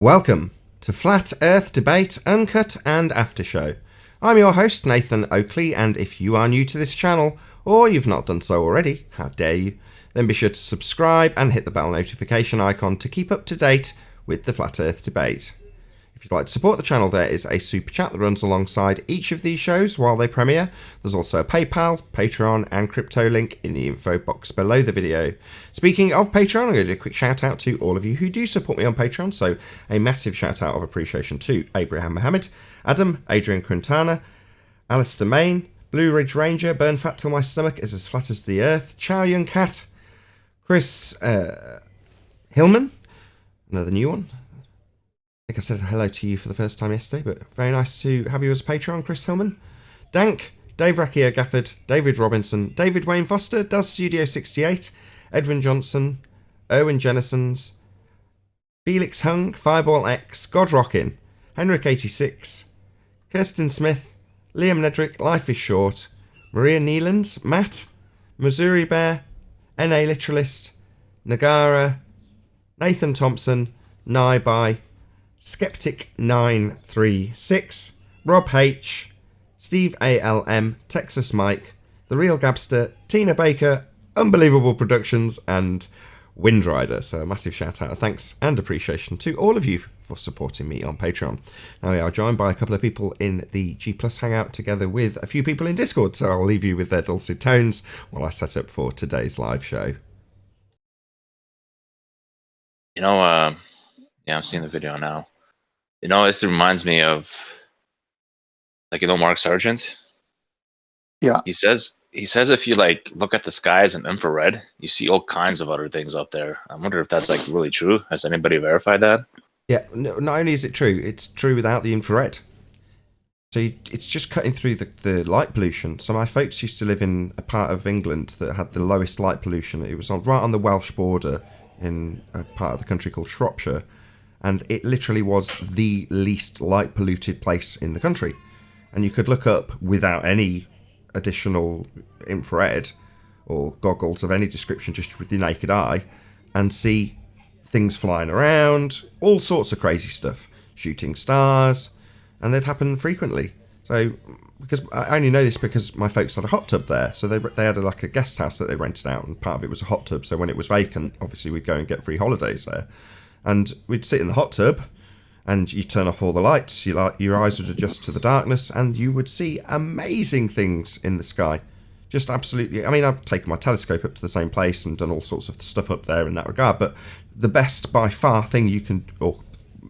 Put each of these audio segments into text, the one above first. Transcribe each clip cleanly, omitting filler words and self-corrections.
Welcome to Flat Earth Debate, Uncut and After Show. I'm your host, Nathan Oakley, and if you are new to this channel, or you've not done so already, how dare you, then be sure to subscribe and hit the bell notification icon to keep up to date with the Flat Earth Debate. If you'd like to support the channel, there is a super chat that runs alongside each of these shows while they premiere. There's also a PayPal, Patreon and crypto link in the info box below the video. Speaking of Patreon, I'm going to do a quick shout out to all of you who do support me on Patreon. So a massive shout out of appreciation to Abraham Mohammed, Adam, Adrian Quintana, Alistair Main, Blue Ridge Ranger, Burn Fat Till My Stomach Is As Flat As the Earth, Chow Young Cat, Chris Hillman, another new one. I think I said hello to you for the first time yesterday, but very nice to have you as a Patreon, Chris Hillman. Dank, Dave Rackio Gafford, David Robinson, David Wayne Foster, Does Studio 68, Edwin Johnson, Owen Jennisons, Felix Hung, Fireball X, God Rockin', Henrik 86, Kirsten Smith, Liam Nedrick, Life is Short, Maria Neelands, Matt, Missouri Bear, NA Literalist, Nagara, Nathan Thompson, Naibai, Skeptic936, Rob H, Steve ALM, Texas Mike, The Real Gabster, Tina Baker, Unbelievable Productions, and Windrider. So a massive shout out, thanks and appreciation to all of you for supporting me on Patreon. Now we are joined by a couple of people in the G Plus Hangout together with a few people in Discord, so I'll leave you with their dulcet tones while I set up for today's live show. Yeah, I'm seeing the video now. This reminds me of, Mark Sargent? Yeah. He says if you, look at the skies in infrared, you see all kinds of other things up there. I wonder if that's, really true. Has anybody verified that? Yeah, no, not only is it true, it's true without the infrared. So it's just cutting through the light pollution. So my folks used to live in a part of England that had the lowest light pollution. It was right on the Welsh border in a part of the country called Shropshire. And it literally was the least light polluted place in the country. And you could look up without any additional infrared or goggles of any description, just with your naked eye, and see things flying around, all sorts of crazy stuff, shooting stars, and they'd happen frequently. So, because I only know this because my folks had a hot tub there, so they had a guest house that they rented out, and part of it was a hot tub. So when it was vacant, obviously we'd go and get free holidays there. And we'd sit in the hot tub, and you turn off all the lights, your eyes would adjust to the darkness, and you would see amazing things in the sky. Just absolutely, I've taken my telescope up to the same place and done all sorts of stuff up there in that regard, but the best by far thing you can, or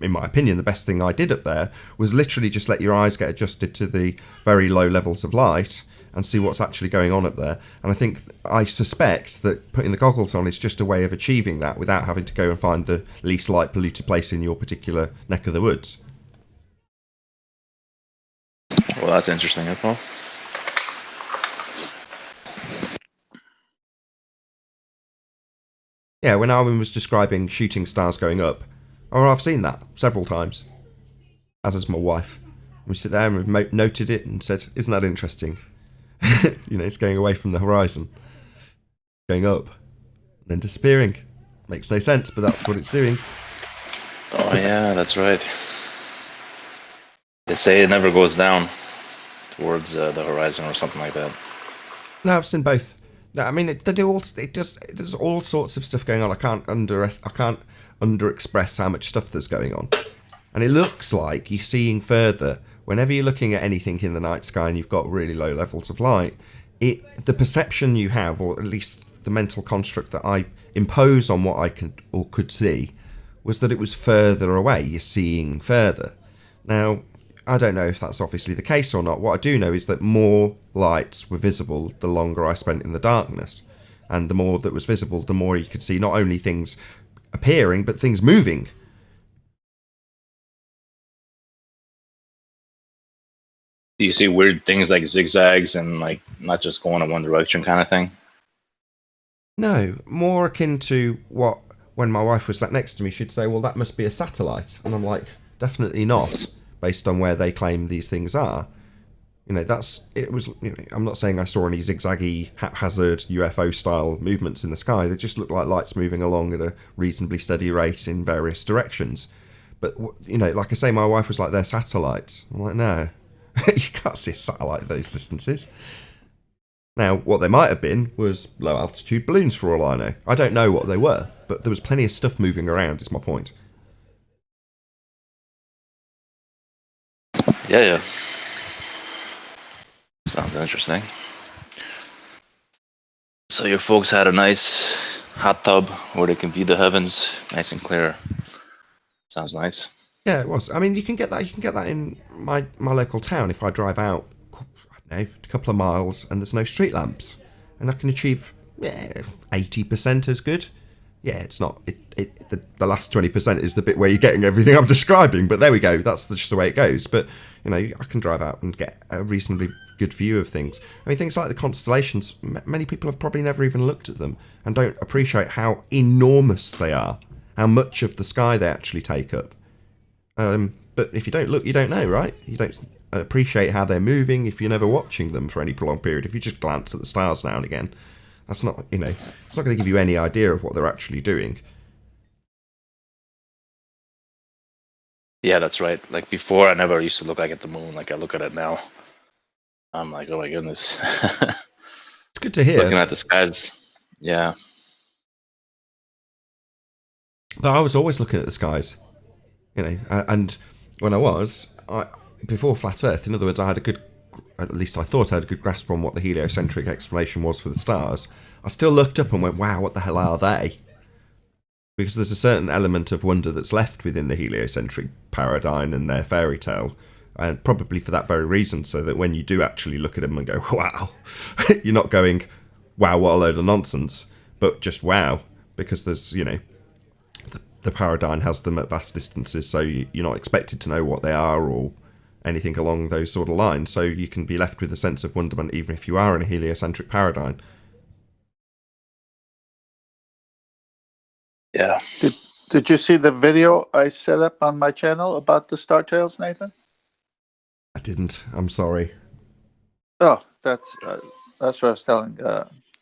in my opinion, the best thing I did up there was literally just let your eyes get adjusted to the very low levels of light and see what's actually going on up there. And I suspect that putting the goggles on is just a way of achieving that without having to go and find the least light polluted place in your particular neck of the woods. Well, that's interesting info. Yeah, when Arwen was describing shooting stars going up, I've seen that several times, as has my wife. We sit there and we've noted it and said, isn't that interesting? It's going away from the horizon, going up, and then disappearing. Makes no sense, but that's what it's doing. Oh yeah, that's right. They say it never goes down towards the horizon or something like that. No, I've seen both. No, there's all sorts of stuff going on. I can't underexpress how much stuff there's going on. And it looks like you're seeing further. Whenever you're looking at anything in the night sky and you've got really low levels of light, the perception you have, or at least the mental construct that I impose on what I could see, was that it was further away. You're seeing further. Now, I don't know if that's obviously the case or not. What I do know is that more lights were visible the longer I spent in the darkness. And the more that was visible, the more you could see not only things appearing, but things moving. Do you see weird things like zigzags and not just going in one direction kind of thing? No, more akin to what, when my wife was sat next to me, she'd say, well, that must be a satellite. And I'm like, definitely not, based on where they claim these things are. I'm not saying I saw any zigzaggy, haphazard UFO-style movements in the sky. They just looked like lights moving along at a reasonably steady rate in various directions. But like I say, my wife was like, they're satellites. I'm like, no, you can't see a satellite at those distances. Now, what they might have been was low altitude balloons, for all I know. I don't know what they were, but there was plenty of stuff moving around. Is my point. Yeah. Sounds interesting. So your folks had a nice hot tub where they can view the heavens, nice and clear. Sounds nice. Yeah, it was. I mean, you can get that. You can get that in my local town if I drive out, I don't know, a couple of miles and there's no street lamps, and I can achieve 80% as good. Yeah, it's not. The last 20% is the bit where you're getting everything I'm describing. But there we go. That's just the way it goes. But I can drive out and get a reasonably good view of things. I mean, things like the constellations. Many people have probably never even looked at them and don't appreciate how enormous they are, how much of the sky they actually take up. But if you don't look, you don't know, right? You don't appreciate how they're moving if you're never watching them for any prolonged period. If you just glance at the stars now and again, that's not, it's not going to give you any idea of what they're actually doing. Yeah, that's right. Like before, I never used to look at the moon like I look at it now. I'm like, oh my goodness. It's good to hear. Looking at the skies, yeah. But I was always looking at the skies, and when before Flat Earth, in other words, at least I thought I had a good grasp on what the heliocentric explanation was for the stars. I still looked up and went, wow, what the hell are they? Because there's a certain element of wonder that's left within the heliocentric paradigm and their fairy tale, and probably for that very reason, so that when you do actually look at them and go, wow, you're not going, wow, what a load of nonsense, but just wow, because there's, the paradigm has them at vast distances, so you're not expected to know what they are or anything along those sort of lines, so you can be left with a sense of wonderment even if you are in a heliocentric paradigm. Yeah. Did you see the video I set up on my channel about the star tails, Nathan? I didn't. I'm sorry. Oh, that's what I was telling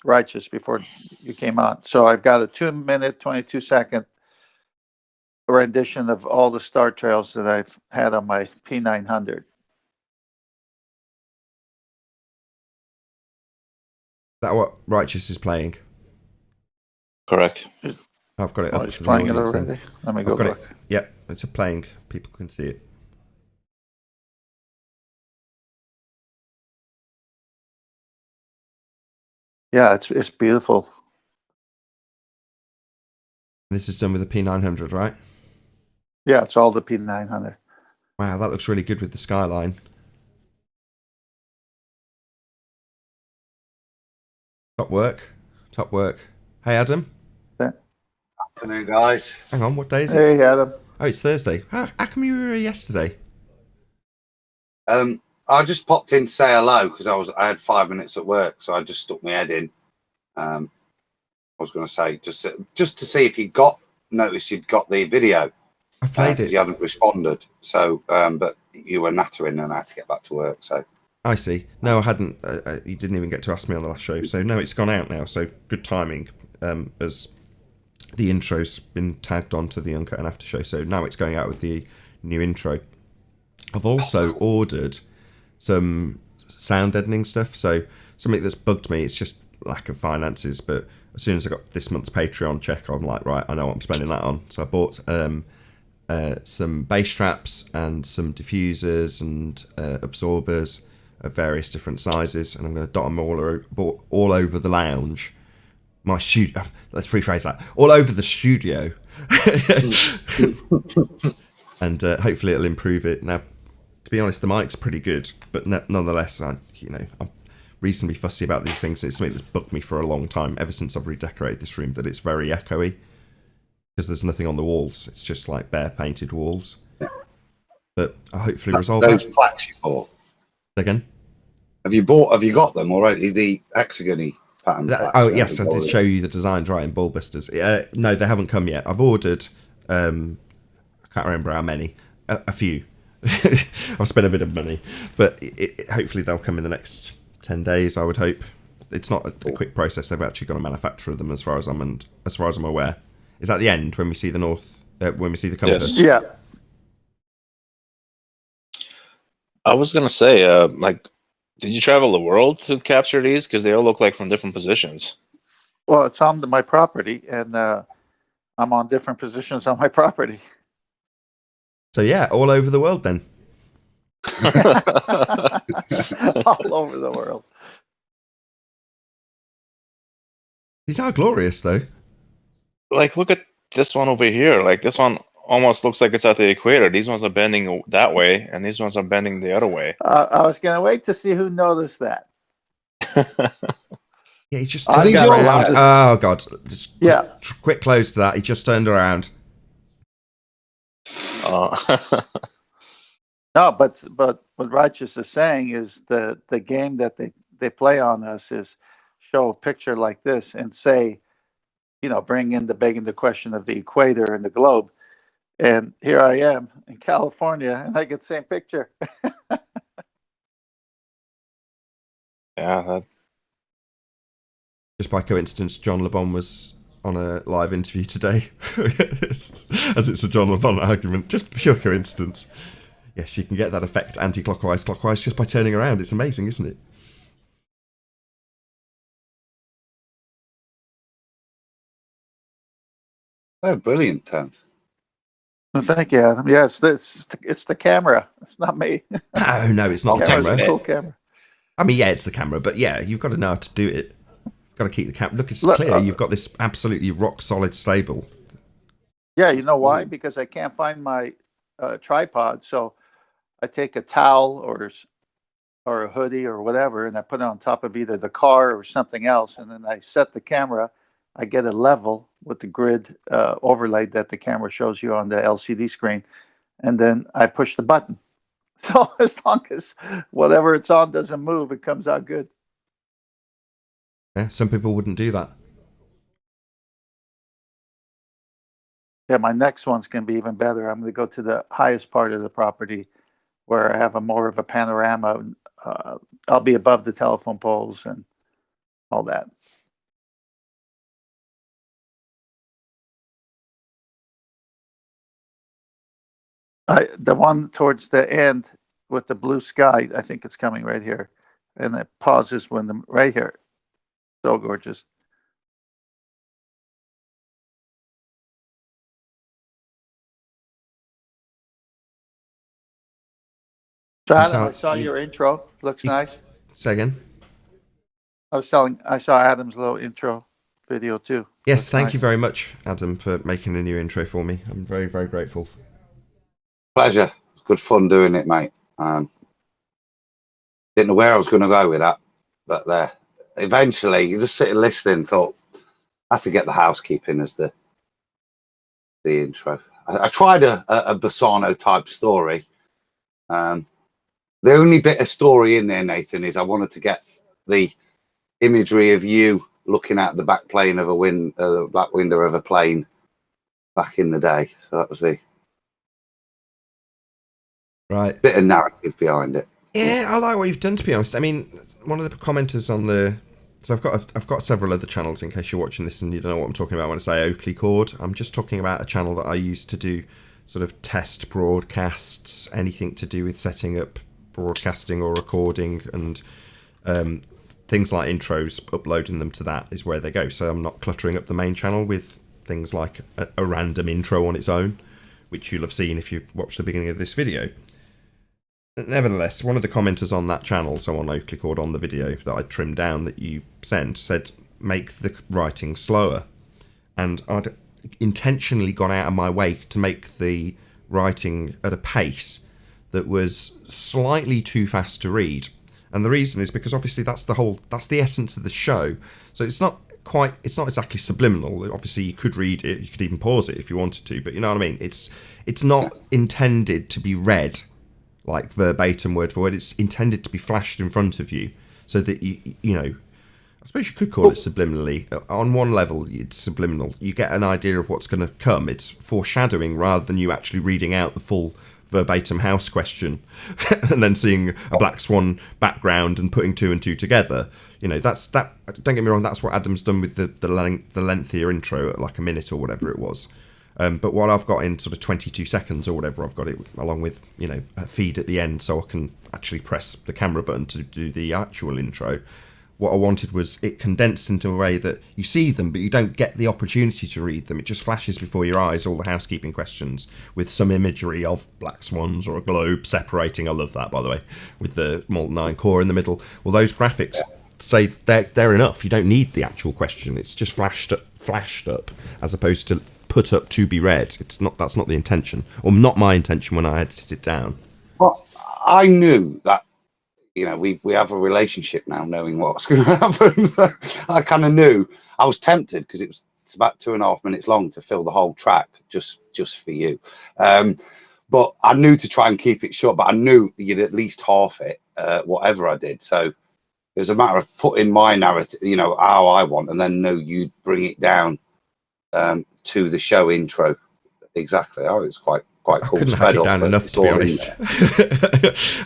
Righteous before you came on. So I've got a 2-minute, 22-second rendition of all the star trails that I've had on my P900. Is that what Righteous is playing? Correct. I've got it up. He's playing it already. Let me go look. Yep, it's a playing. People can see it. Yeah, it's beautiful. This is done with a P900, right? Yeah, it's all the P900. Wow, that looks really good with the skyline. Top work. Hey, Adam. Afternoon, guys. Hang on, what day is it? Hey, Adam. Oh, it's Thursday. How come you were here yesterday? I just popped in to say hello because I had 5 minutes at work, so I just stuck my head in. I was going to say just to see if you noticed you'd got the video. I played it. You hadn't responded, so but you were nattering and I had to get back to work. So I see. No, I hadn't. You didn't even get to ask me on the last show, so no, it's gone out now. So good timing, as the intro's been tagged onto the Uncut and After show, so now it's going out with the new intro. I've also ordered some sound editing stuff, so something that's bugged me, it's just lack of finances, but as soon as I got this month's Patreon check, I'm like, right, I know what I'm spending that on. So I bought some bass traps and some diffusers and absorbers of various different sizes, and I'm going to dot them all over the lounge. My studio, let's rephrase that, all over the studio. And hopefully it'll improve it. Now, to be honest, the mic's pretty good, but nonetheless, I'm reasonably fussy about these things. It's something that's bugged me for a long time, ever since I've redecorated this room, that it's very echoey, because there's nothing on the walls. It's just like bare painted walls. But I'll hopefully resolve those that. plaques you bought. Again? Have you got them already? The hexagony pattern plaques? Oh, yes, I did show you the designs, right, in Ballbusters. No, they haven't come yet. I've ordered, I can't remember how many, a few. I've spent a bit of money, but hopefully they'll come in the next 10 days, I would hope. It's not a quick process. They've actually got to manufacture them, as far as I'm aware. Is that the end when we see the north? When we see the compass? Yes. I was gonna say, like, did you travel the world to capture these? Because they all look like from different positions. Well, it's on my property, and I'm on different positions on my property. So yeah, all over the world then. All over the world. These are glorious though. Like, look at this one over here. Like, this one almost looks like it's at the equator. These ones are bending that way, and these ones are bending the other way. I was going to wait to see who noticed that. Yeah, he's just I've turned got it. around. Oh god. Just Yeah. quick close to that. He just turned around. No, but what Righteous is saying is the game that they play on us is show a picture like this and say, bring in begging the question of the equator and the globe. And here I am in California, and I get the same picture. Yeah, Just by coincidence, John Le Bon was on a live interview today. As it's a John Le Bon argument. Just pure coincidence. Yes, you can get that effect anti-clockwise, clockwise just by turning around. It's amazing, isn't it? Oh, brilliant, Ted. Thank you, Adam. Yeah, it's the camera. It's not me. No, it's not the Camera's camera. a cool camera. I mean, yeah, it's the camera, but yeah, you've got to know how to do it. You've got to keep the camera. Look, it's Look, clear. You've got this absolutely rock solid stable. Yeah, you know why? Because I can't find my tripod, so I take a towel or a hoodie or whatever, and I put it on top of either the car or something else, and then I set the camera. I get a level with the grid overlay that the camera shows you on the LCD screen, and then I push the button. So as long as whatever it's on doesn't move, it comes out good. Yeah, some people wouldn't do that. Yeah, my next one's going to be even better. I'm going to go to the highest part of the property where I have more of a panorama. I'll be above the telephone poles and all that. The one towards the end with the blue sky, I think it's coming right here. And it pauses when right here. So gorgeous. So Adam, I saw your intro. Looks nice. Say again. I saw Adam's little intro video too. Yes, Looks thank nice. you very much, Adam, for making a new intro for me. I'm very, very grateful. Pleasure. It's good fun doing it, mate. Didn't know where I was going to go with that, but eventually you just sit and listen. Thought I have to get the housekeeping as the intro. I tried a Bassano type story. The only bit of story in there, Nathan, is I wanted to get the imagery of you looking at the back plane of the back window of a plane back in the day. So that was the Right. bit of narrative behind it. Yeah, I like what you've done, to be honest. I mean, one of the commenters on the... So I've got several other channels in case you're watching this and you don't know what I'm talking about when I say Oakley Chord. I'm just talking about a channel that I used to do sort of test broadcasts, anything to do with setting up broadcasting or recording, and things like intros, uploading them to that is where they go. So I'm not cluttering up the main channel with things like a random intro on its own, which you'll have seen if you watched the beginning of this video. Nevertheless, one of the commenters on that channel, so on Oakley Chord, on the video that I trimmed down that you sent, said make the writing slower. And I'd intentionally gone out of my way to make the writing at a pace that was slightly too fast to read. And the reason is because obviously that's the essence of the show. So it's not exactly subliminal. Obviously you could read it, you could even pause it if you wanted to, but you know what I mean? It's not intended to be read like verbatim word for word. It's intended to be flashed in front of you so that you know, I suppose you could call it subliminally. On one level it's subliminal. You get an idea of what's going to come. It's foreshadowing rather than you actually reading out the full verbatim house question and then seeing a black swan background and putting two and two together. You know, that. Don't get me wrong, that's what Adam's done with the lengthier intro at like a minute or whatever it was. But what I've got in sort of 22 seconds or whatever, I've got it along with, a feed at the end, so I can actually press the camera button to do the actual intro. What I wanted was it condensed into a way that you see them, but you don't get the opportunity to read them. It just flashes before your eyes, all the housekeeping questions, with some imagery of black swans or a globe separating. I love that, by the way, with the molten iron core in the middle. Well, those graphics say they're enough. You don't need the actual question. It's just flashed up, as opposed to put up to be read. That's not the intention, or not my intention when I edited it down. Well, I knew that. We have a relationship now, knowing what's going to happen. I kind of knew. I was tempted because it's about 2.5 minutes long to fill the whole track just for you. But I knew to try and keep it short. But I knew you'd at least half it, whatever I did. So it was a matter of putting my narrative, how I want, and then you'd bring it down to the show intro. Exactly. Oh, it's quite cool. I couldn't hack it down enough, to be honest.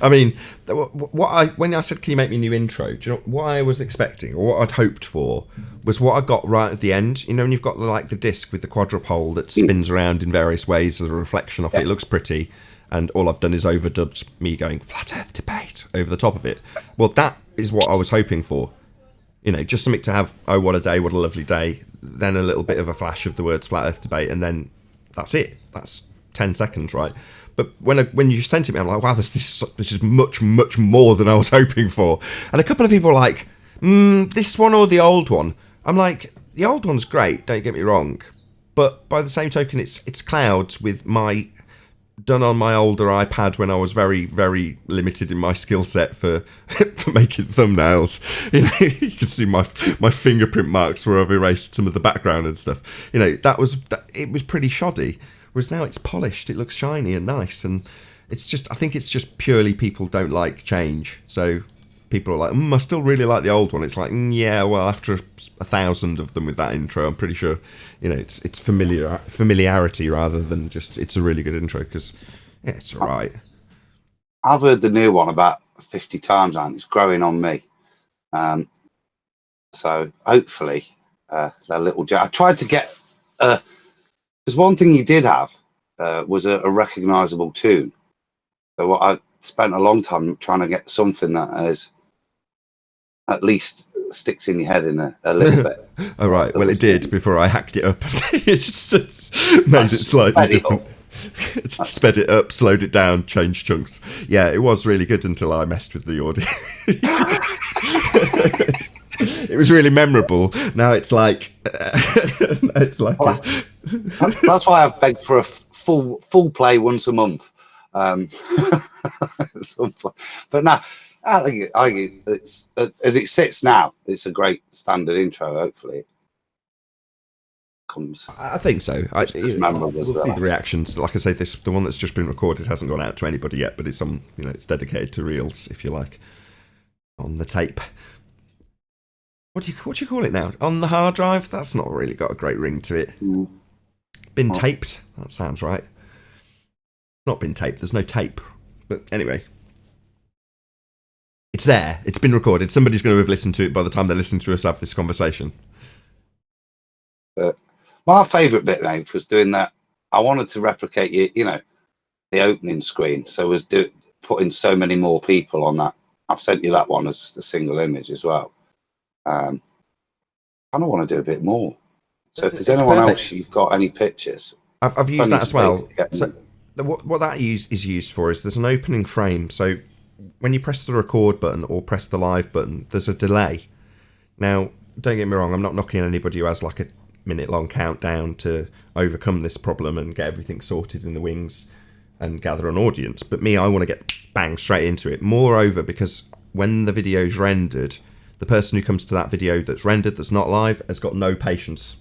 I mean, when I said, can you make me a new intro, do you know what I was expecting, or what I'd hoped for, was what I got right at the end. When you've got the disc with the quadrupole that spins around in various ways as a reflection of it. It looks pretty, and all I've done is overdubbed me going flat earth debate over the top of it. Well, that is what I was hoping for. Just something to have, oh, what a day, what a lovely day, then a little bit of a flash of the words flat earth debate, and then that's it. That's 10 seconds, right? But when you sent it me, I'm like, wow, this is much, much more than I was hoping for. And a couple of people were like, this one or the old one? I'm like, the old one's great, don't get me wrong. But by the same token, it's clouds with done on my older iPad when I was very, very limited in my skill set for making thumbnails. You can see my fingerprint marks where I've erased some of the background and stuff. It was pretty shoddy. Whereas now it's polished, it looks shiny and nice, and I think it's just purely people don't like change. So people are like, I still really like the old one. It's like, yeah, well, after 1,000 of them with that intro, I'm pretty sure, it's familiarity rather than just it's a really good intro, because it's all right. I've heard the new one about 50 times, and it's growing on me. So hopefully, that little. I tried to get. Because one thing you did have was a recognisable tune. So what I spent a long time trying to get something that is at least sticks in your head in a little bit. Oh, right. Well, it did before I hacked it up. It's made it slightly different. It's sped it up, slowed it down, changed chunks. Yeah, it was really good until I messed with the audio. It was really memorable. Now it's like that's why I've begged for a full play once a month. But now I think it's as it sits now, it's a great standard intro. Hopefully it comes. I think so. We'll see the reactions. Like I say, the one that's just been recorded hasn't gone out to anybody yet, but it's on. It's dedicated to reels, if you like, on the tape. What do you call it now? On the hard drive? That's not really got a great ring to it. Been taped? That sounds right. Not been taped. There's no tape. But anyway. It's there. It's been recorded. Somebody's going to have listened to it by the time they listen to us have this conversation. My favourite bit, Nate, was doing that. I wanted to replicate, the opening screen. So I was putting so many more people on that. I've sent you that one as just a single image as well. I kind of want to do a bit more. So if there's anyone else you've got any pictures, I've used that as well. So what that is used for is there's an opening frame. So when you press the record button or press the live button, there's a delay. Now, don't get me wrong, I'm not knocking anybody who has like a minute-long countdown to overcome this problem and get everything sorted in the wings and gather an audience. But me, I want to get bang straight into it. Moreover, because when the video's rendered, the person who comes to that video that's rendered, that's not live, has got no patience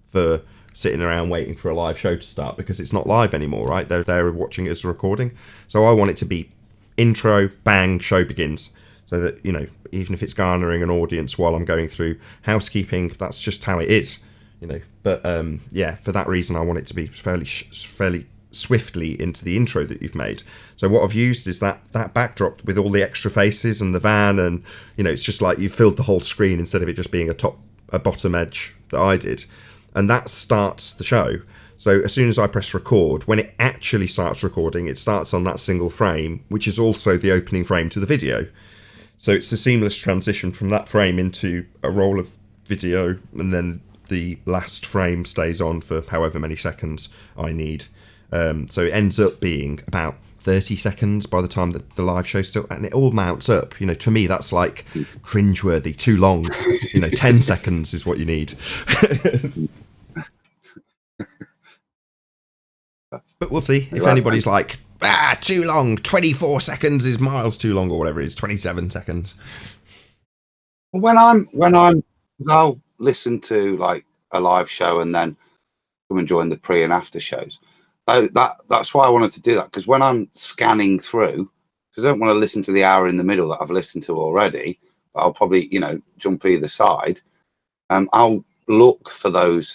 for sitting around waiting for a live show to start, because it's not live anymore, right? They're watching it as a recording. So I want it to be intro, bang, show begins. So that, even if it's garnering an audience while I'm going through housekeeping, that's just how it is, But for that reason, I want it to be fairly swiftly into the intro that you've made. So what I've used is that backdrop with all the extra faces and the van, and it's just like you filled the whole screen instead of it just being a bottom edge that I did, and that starts the show. So as soon as I press record, when it actually starts recording, it starts on that single frame, which is also the opening frame to the video. So it's a seamless transition from that frame into a roll of video, and then the last frame stays on for however many seconds I need. So it ends up being about 30 seconds by the time that the live show still, and it all mounts up. You know, to me, that's like cringeworthy, too long. 10 seconds is what you need. But we'll see if anybody's like, too long, 24 seconds is miles too long, or whatever it is, 27 seconds. When I'll listen to like a live show and then come and join the pre and after shows. That's why I wanted to do that, because when I'm scanning through, because I don't want to listen to the hour in the middle that I've listened to already, but I'll probably, jump either side. I'll look for the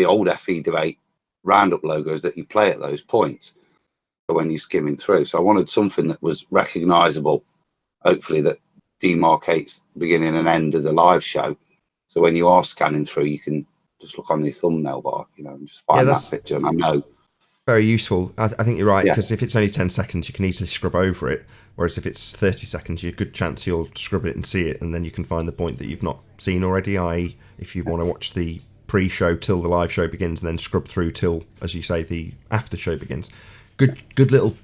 old FE debate roundup logos that you play at those points when you're skimming through. So I wanted something that was recognizable, hopefully, that demarcates beginning and end of the live show. So when you are scanning through, you can just look on the thumbnail bar, and just find that picture, and I know. Very useful. I think you're right, because if it's only 10 seconds, you can easily scrub over it. Whereas if it's 30 seconds, you're a good chance you'll scrub it and see it, and then you can find the point that you've not seen already, i.e. if you want to watch the pre-show till the live show begins, and then scrub through till, as you say, the after show begins. Good little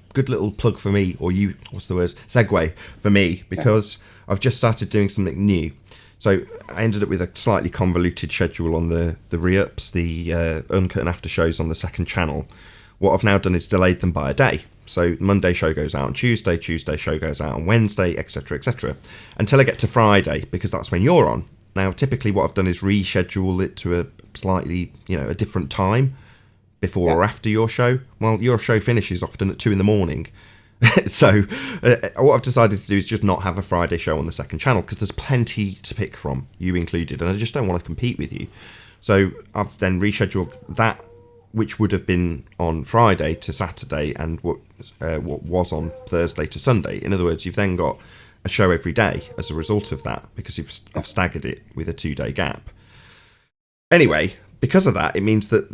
plug for me, or segue for me, because I've just started doing something new. So I ended up with a slightly convoluted schedule on the re-ups, the Uncut and after shows on the second channel. What I've now done is delayed them by a day. So Monday show goes out on Tuesday show goes out on Wednesday, etc., etc., until I get to Friday, because that's when you're on. Now, typically what I've done is reschedule it to a slightly, a different time before or after your show. Well, your show finishes often at 2 a.m. So what I've decided to do is just not have a Friday show on the second channel, because there's plenty to pick from, you included, and I just don't want to compete with you. So I've then rescheduled that, which would have been on Friday to Saturday, and what was on Thursday to Sunday. In other words, you've then got a show every day as a result of that, because I've staggered it with a 2-day gap. Anyway, because of that, it means that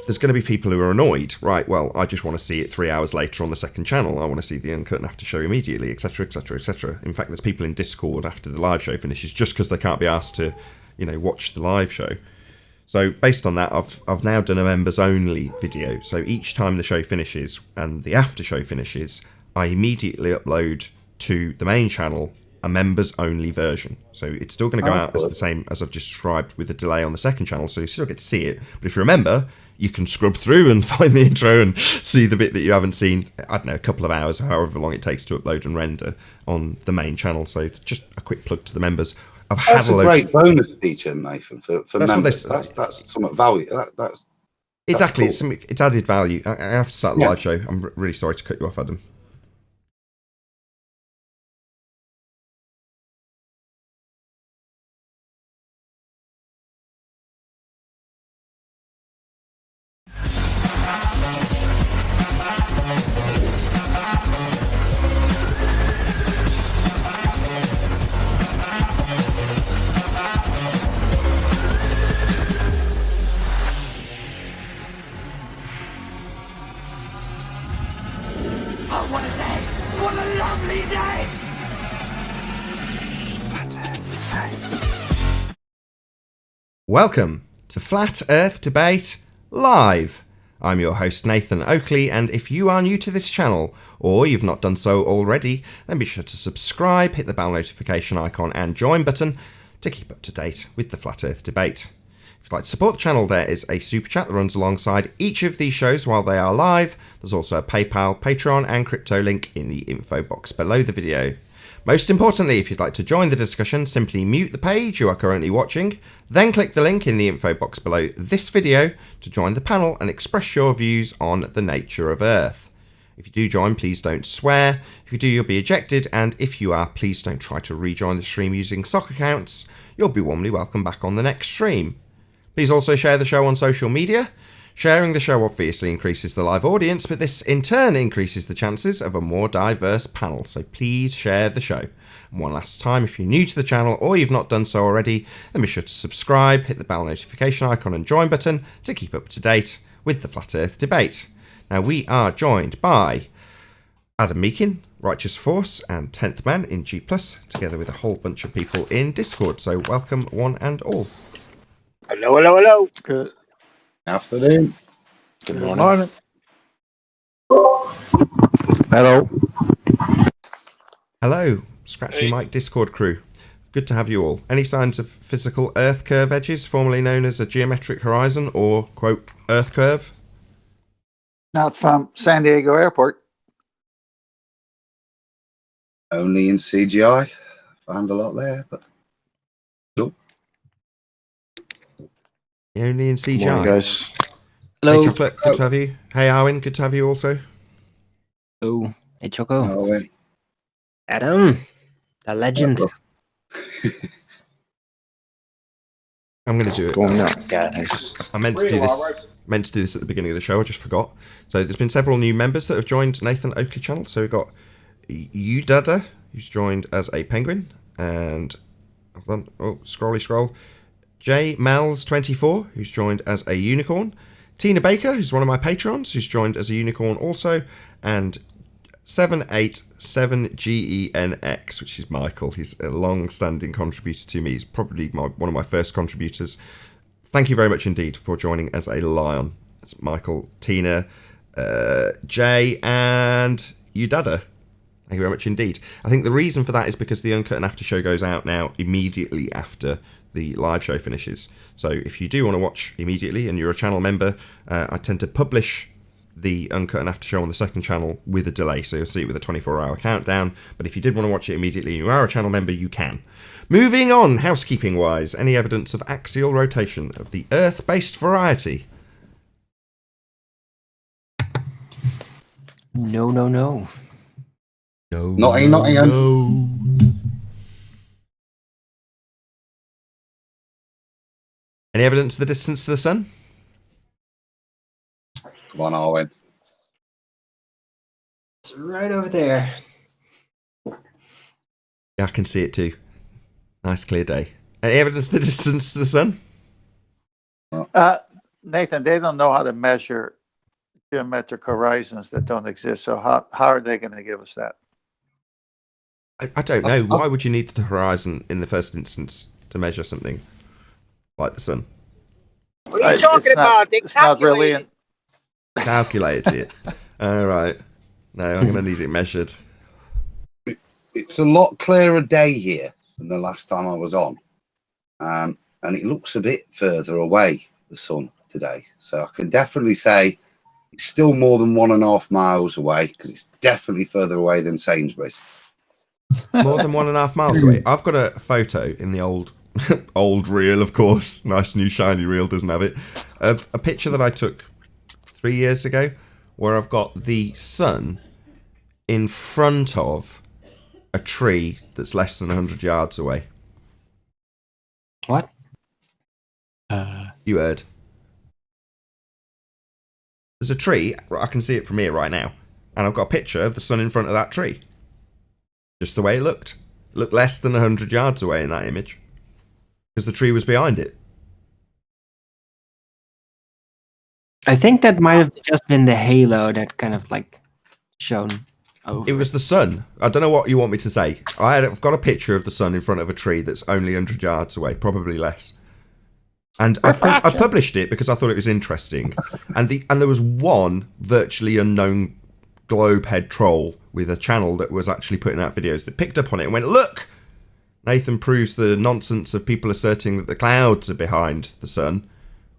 there's going to be people who are annoyed. Right, well, I just want to see it 3 hours later on the second channel. I want to see the Uncut and after show immediately, etc., etc., etc. In fact, there's people in Discord after the live show finishes just because they can't be asked to, watch the live show. So based on that, I've now done a members only video. So each time the show finishes and the after show finishes, I immediately upload to the main channel a members only version. So it's still going to go out as the same as I've just described, with a delay on the second channel, so you still get to see it. But if you remember, you can scrub through and find the intro and see the bit that you haven't seen, I don't know, a couple of hours, however long it takes to upload and render on the main channel. So just a quick plug to the members. That's a great bonus feature, Nathan, for members. That's somewhat value. That's exactly. Cool. It's added value. I have to start the live show. I'm really sorry to cut you off, Adam. Welcome to Flat Earth Debate Live. I'm your host Nathan Oakley, and if you are new to this channel, or you've not done so already, then be sure to subscribe, hit the bell notification icon and join button to keep up to date with the Flat Earth Debate. If you'd like to support the channel, there is a super chat that runs alongside each of these shows while they are live. There's also a PayPal, Patreon and crypto link in the info box below the video. Most importantly, if you'd like to join the discussion, simply mute the page you are currently watching, then click the link in the info box below this video to join the panel and express your views on the nature of Earth. If you do join, please don't swear. If you do, you'll be ejected, and if you are, please don't try to rejoin the stream using sock accounts. You'll be warmly welcome back on the next stream. Please also share the show on social media. Sharing the show obviously increases the live audience, but this in turn increases the chances of a more diverse panel. So please share the show. And one last time, if you're new to the channel or you've not done so already, then be sure to subscribe, hit the bell notification icon and join button to keep up to date with the Flat Earth debate. Now we are joined by Adam Meakin, Righteous Force, and 10th Man in G+, together with a whole bunch of people in Discord. So welcome one and all. Hello, hello, hello. Good. Afternoon. Good morning. Hello. Hello, Scratchy Mike Discord crew. Good to have you all. Any signs of physical Earth curve edges, formerly known as a geometric horizon or, quote, Earth curve? Not from San Diego Airport. Only in CGI. I found a lot there, but nope. Only in CGI. Morning, guys. Hello. Hey, Chocolate, good to have you. Hey, Arwen, good to have you also. Oh, hey, Choco. No way. Adam, the legend. I'm going to do it. Going up, guys. I meant to do this at the beginning of the show. I just forgot. So there's been several new members that have joined Nathan Oakley channel. So we've got Udada, who's joined as a penguin, and scroll. J Mel's 24, who's joined as a unicorn. Tina Baker, who's one of my patrons, who's joined as a unicorn also, and 787GENX, which is Michael. He's a long-standing contributor to me. He's probably one of my first contributors. Thank you very much indeed for joining as a lion. It's Michael, Tina, Jay, and Udada. Thank you very much indeed. I think the reason for that is because the Uncut and After show goes out now immediately after the live show finishes. So if you do want to watch immediately and you're a channel member, I tend to publish the Uncut and After show on the second channel with a delay, so you'll see it with a 24-hour countdown. But if you did want to watch it immediately and you are a channel member, you can. Moving on, housekeeping-wise, any evidence of axial rotation of the Earth-based variety? No. No. Nottingham. No. Any evidence of the distance to the sun? Come on, Arwen. It's right over there. Yeah, I can see it too. Nice clear day. Any evidence of the distance to the sun? Nathan, they don't know how to measure geometric horizons that don't exist. So how are they going to give us that? I don't know. Why would you need the horizon in the first instance to measure something like the sun? What are you talking about? They It's not really. Calculate it. All right. No, I'm going to need it measured. It's a lot clearer day here than the last time I was on. And it looks a bit further away, the sun, today. So I can definitely say it's still more than 1.5 miles away, because it's definitely further away than Sainsbury's. More than 1.5 miles away. I've got a photo in the old reel, of course. Nice new shiny reel, doesn't have it. Of a picture that I took 3 years ago, where I've got the sun in front of a tree that's less than 100 yards away. What? You heard. There's a tree, I can see it from here right now, and I've got a picture of the sun in front of that tree. Just the way it looked. It looked less than 100 yards away in that image, because the tree was behind it. I think that might have just been the halo that kind of like shone over. It was the sun. I don't know what you want me to say. I've got a picture of the sun in front of a tree that's only 100 yards away, probably less. And I published it because I thought it was interesting. And there was one virtually unknown globehead troll with a channel that was actually putting out videos that picked up on it and went, look, Nathan proves the nonsense of people asserting that the clouds are behind the sun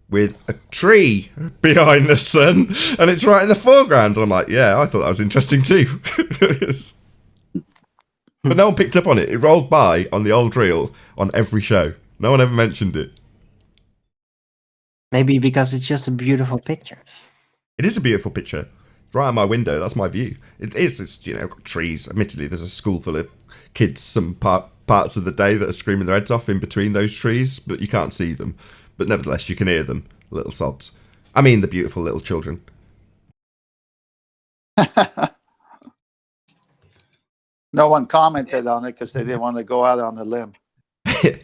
with a tree behind the sun, and it's right in the foreground. And I'm like, yeah, I thought that was interesting too. But no one picked up on it. It rolled by on the old reel on every show. No one ever mentioned it. Maybe because it's just a beautiful picture. It is a beautiful picture. It's right on my window. That's my view. It is. It's, got trees. Admittedly, there's a school full of kids some parts of the day that are screaming their heads off in between those trees, but you can't see them. But nevertheless, you can hear them, little sods. I mean the beautiful little children. No one commented on it because they didn't want to go out on the limb. I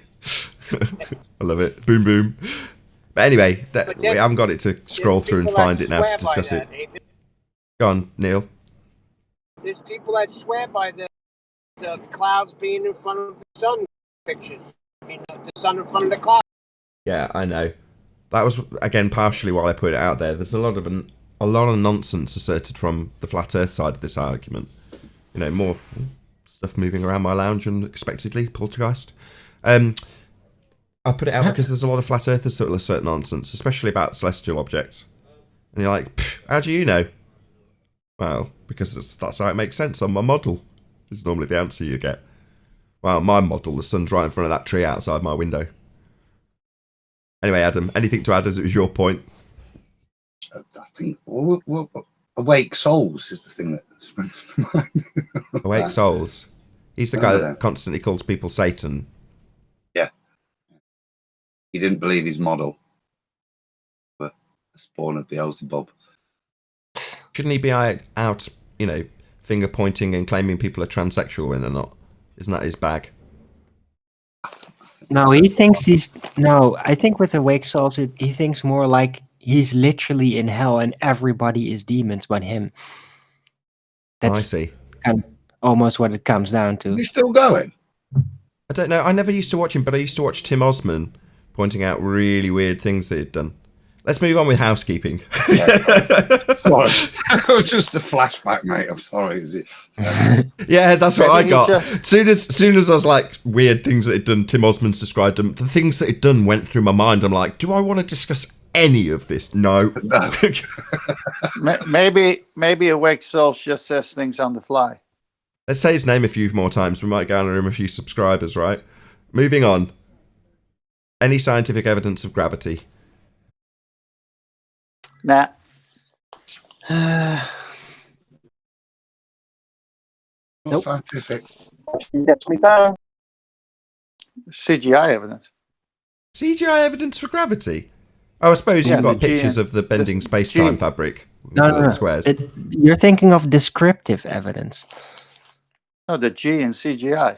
love it. Boom, boom. But anyway, we haven't got it to scroll through and find it now to discuss it. Go on, Neil. There's people that swear by the clouds being in front of the sun pictures. I mean, the sun in front of the cloud. Yeah, I know. That was again partially why I put it out there. There's a lot of nonsense asserted from the flat Earth side of this argument. You know, more stuff moving around my lounge unexpectedly, poltergeist. I put it out because there's a lot of flat earthers that will assert nonsense, especially about celestial objects. And you're like, how do you know? Well, because that's how it makes sense on my model, is normally the answer you get. Well, my model, the sun's right in front of that tree outside my window. Anyway, Adam, anything to add as it was your point? I think awake souls is the thing that springs to mind. Awake souls? He's the guy that constantly calls people Satan. Yeah. He didn't believe his model. But the spawn of Beelzebub. Shouldn't he be out, you know, finger pointing and claiming people are transsexual when they're not? Isn't that his bag? No, he thinks I think with Awake Souls, he thinks more like he's literally in hell and everybody is demons but him. That's I see. kind of almost what it comes down to. He's still going. I don't know. I never used to watch him, but I used to watch Tim Osman pointing out really weird things that he'd done. Let's move on with housekeeping. Sorry. It was just a flashback, mate. I'm sorry. Yeah, that's what I Maybe he got. just- Soon as I was like, weird things that he'd done, Tim Osman's described them. The things that he'd done went through my mind. I'm like, do I want to discuss any of this? No. No. Maybe Awake Souls just says things on the fly. Let's say his name a few more times. We might garner him a few subscribers, right? Moving on. Any scientific evidence of gravity? Nah. Not Nope. scientific. CGI evidence. CGI evidence for gravity? Oh, I suppose Yeah, you've got the G pictures and- of the bending the space-time G. fabric with No, the no, little no. squares. You're thinking of descriptive evidence. No, the G in CGI.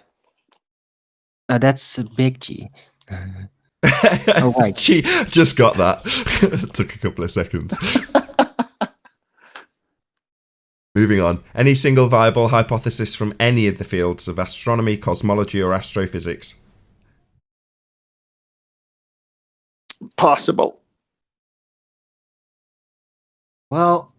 That's a big G. Oh, right. She just got that. It took a couple of seconds. Moving on. Any single viable hypothesis from any of the fields of astronomy, cosmology, or astrophysics? Possible. Well,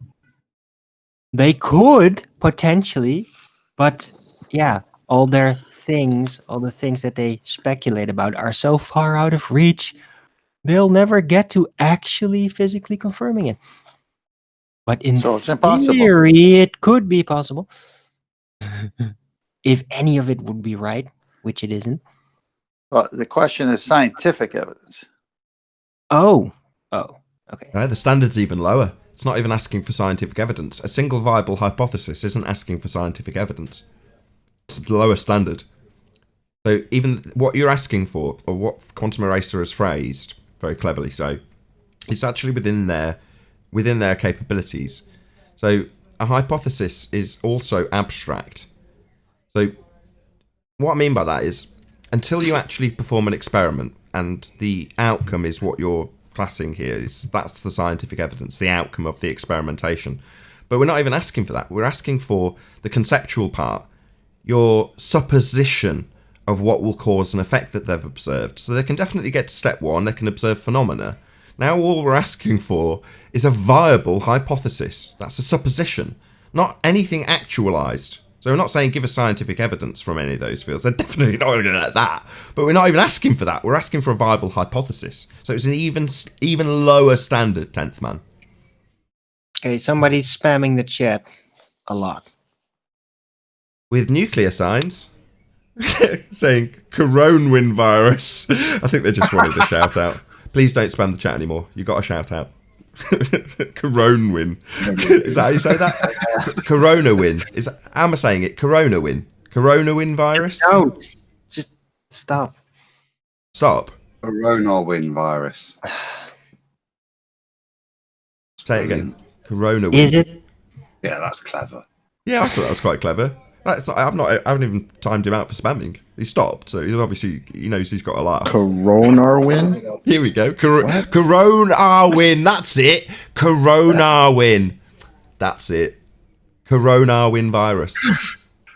they could potentially, but yeah, all the things that they speculate about are so far out of reach, they'll never get to actually physically confirming it. But in So it's impossible. theory, it could be possible. If any of it would be right, which it isn't. Well, the question is scientific evidence. Oh, okay. No, the standard's even lower. It's not even asking for scientific evidence. A single viable hypothesis isn't asking for scientific evidence. It's the lower standard. So even what you're asking for, or what Quantum Eraser has phrased, very cleverly so, it's actually within their capabilities. So a hypothesis is also abstract. So what I mean by that is, until you actually perform an experiment and the outcome is what you're classing here, that's the scientific evidence, the outcome of the experimentation. But we're not even asking for that. We're asking for the conceptual part, your supposition of what will cause an effect that they've observed. So they can definitely get to step one, they can observe phenomena. Now all we're asking for is a viable hypothesis. That's a supposition, not anything actualized. So we're not saying give us scientific evidence from any of those fields. They're definitely not going to get that. But we're not even asking for that. We're asking for a viable hypothesis. So it's an even lower standard, 10th man. Okay, somebody's spamming the chat a lot. With nuclear signs, saying Coronawin virus. I think they just wanted a shout out. Please don't spam the chat anymore. You got a shout out. Coronawin. Is that how you say that? Coronawin. How am I saying it? Coronawin. Coronawin virus? No, just stop. Stop. Coronawin virus. Say it again. Corona Is wind. it? Yeah, that's clever. Yeah, I thought that was quite clever. I haven't even timed him out for spamming. He stopped, so he knows he's got a laugh. Coronarwin? Here we go. Coronarwin. That's it. Coronarwin. That's it. Coronarwin virus.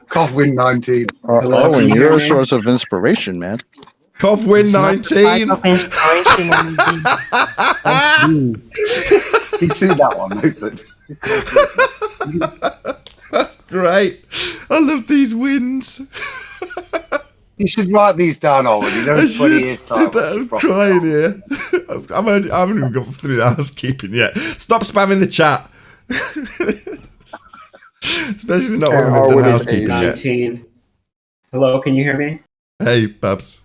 COVID-19. Owen, you're a source of inspiration, man. COVID-19. Type of inspiration and You see that one, Nathan? That's great. I love these wins. You should write these down, Owen. You know, in 20 years' time. I'm crying here. I haven't even got through the housekeeping yet. Stop spamming the chat. Especially not when we've done housekeeping yet. 19. Hello, can you hear me? Hey, Babs.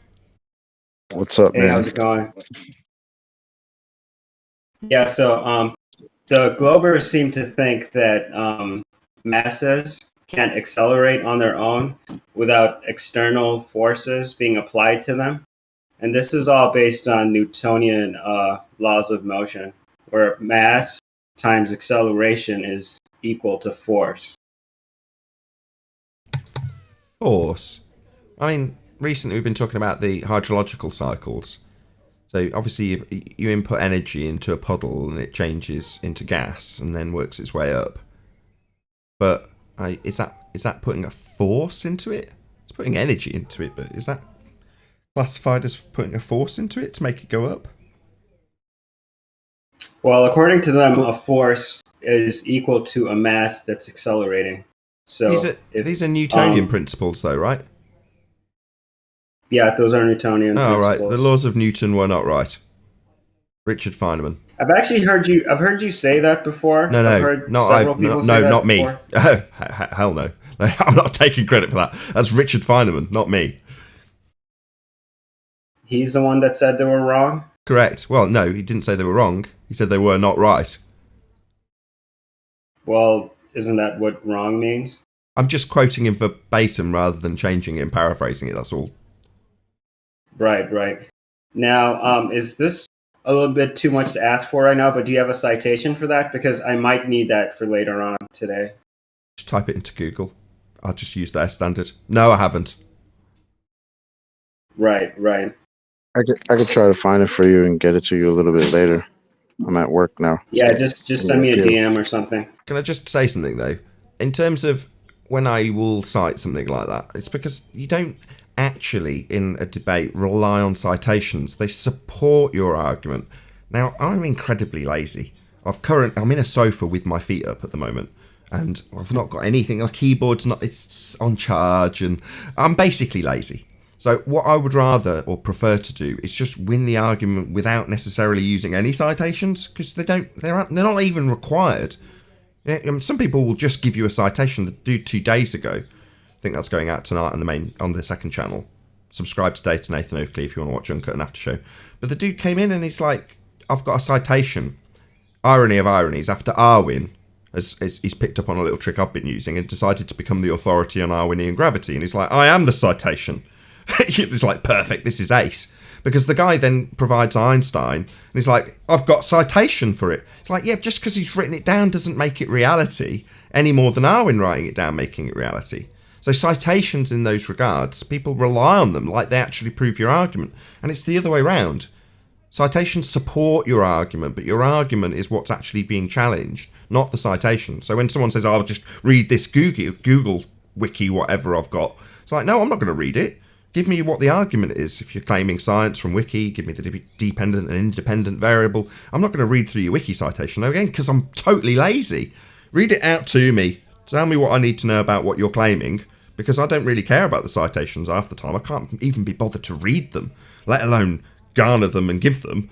What's up, Hey, man? how's it going? Yeah, so the Globers seem to think that masses can't accelerate on their own without external forces being applied to them. And this is all based on Newtonian laws of motion, where mass times acceleration is equal to force. Force. I mean, recently we've been talking about the hydrological cycles. So obviously you input energy into a puddle and it changes into gas and then works its way up. But is that putting a force into it? It's putting energy into it, but is that classified as putting a force into it to make it go up? Well, according to them, a force is equal to a mass that's accelerating. So these are Newtonian principles, though, right? Yeah, those are Newtonian Oh, principles. right. The laws of Newton were not right. Richard Feynman. I've actually heard you say that before. No, I've heard several people say that not me. before. Hell no. I'm not taking credit for that. That's Richard Feynman, not me. He's the one that said they were wrong? Correct. Well, no, he didn't say they were wrong. He said they were not right. Well, isn't that what wrong means? I'm just quoting him verbatim rather than changing it and paraphrasing it, that's all. Right. Now, is this a little bit too much to ask for right now, but do you have a citation for that? Because I might need that for later on today. Just type it into Google. I'll just use their standard. No, I haven't. Right. I could try to find it for you and get it to you a little bit later. I'm at work now. Yeah, just send me a DM or something. Can I just say something, though? In terms of when I will cite something like that, it's because you don't actually, in a debate, rely on citations. They support your argument. Now, I'm incredibly lazy. I'm in a sofa with my feet up at the moment, and I've not got anything. My keyboard's it's on charge, and I'm basically lazy. So what I would rather or prefer to do is just win the argument without necessarily using any citations, because they're not even required. Some people will just give you a citation. The dude 2 days ago, I think that's going out tonight on the second channel. Subscribe today to Nathan Oakley if you want to watch Uncut and After Show. But the dude came in and he's like, I've got a citation. Irony of ironies, after Arwin, as he's picked up on a little trick I've been using and decided to become the authority on Arwinian gravity. And he's like, I am the citation. It's like, perfect, this is ace. Because the guy then provides Einstein, and he's like, I've got citation for it. It's like, yeah, just because he's written it down doesn't make it reality, any more than Arwin writing it down making it reality. So citations in those regards, people rely on them like they actually prove your argument. And it's the other way around. Citations support your argument, but your argument is what's actually being challenged, not the citation. So when someone says, I'll just read this Google wiki, whatever I've got, it's like, no, I'm not going to read it. Give me what the argument is. If you're claiming science from wiki, give me the dependent and independent variable. I'm not going to read through your wiki citation again because I'm totally lazy. Read it out to me. Tell me what I need to know about what you're claiming, because I don't really care about the citations half the time. I can't even be bothered to read them, let alone garner them and give them.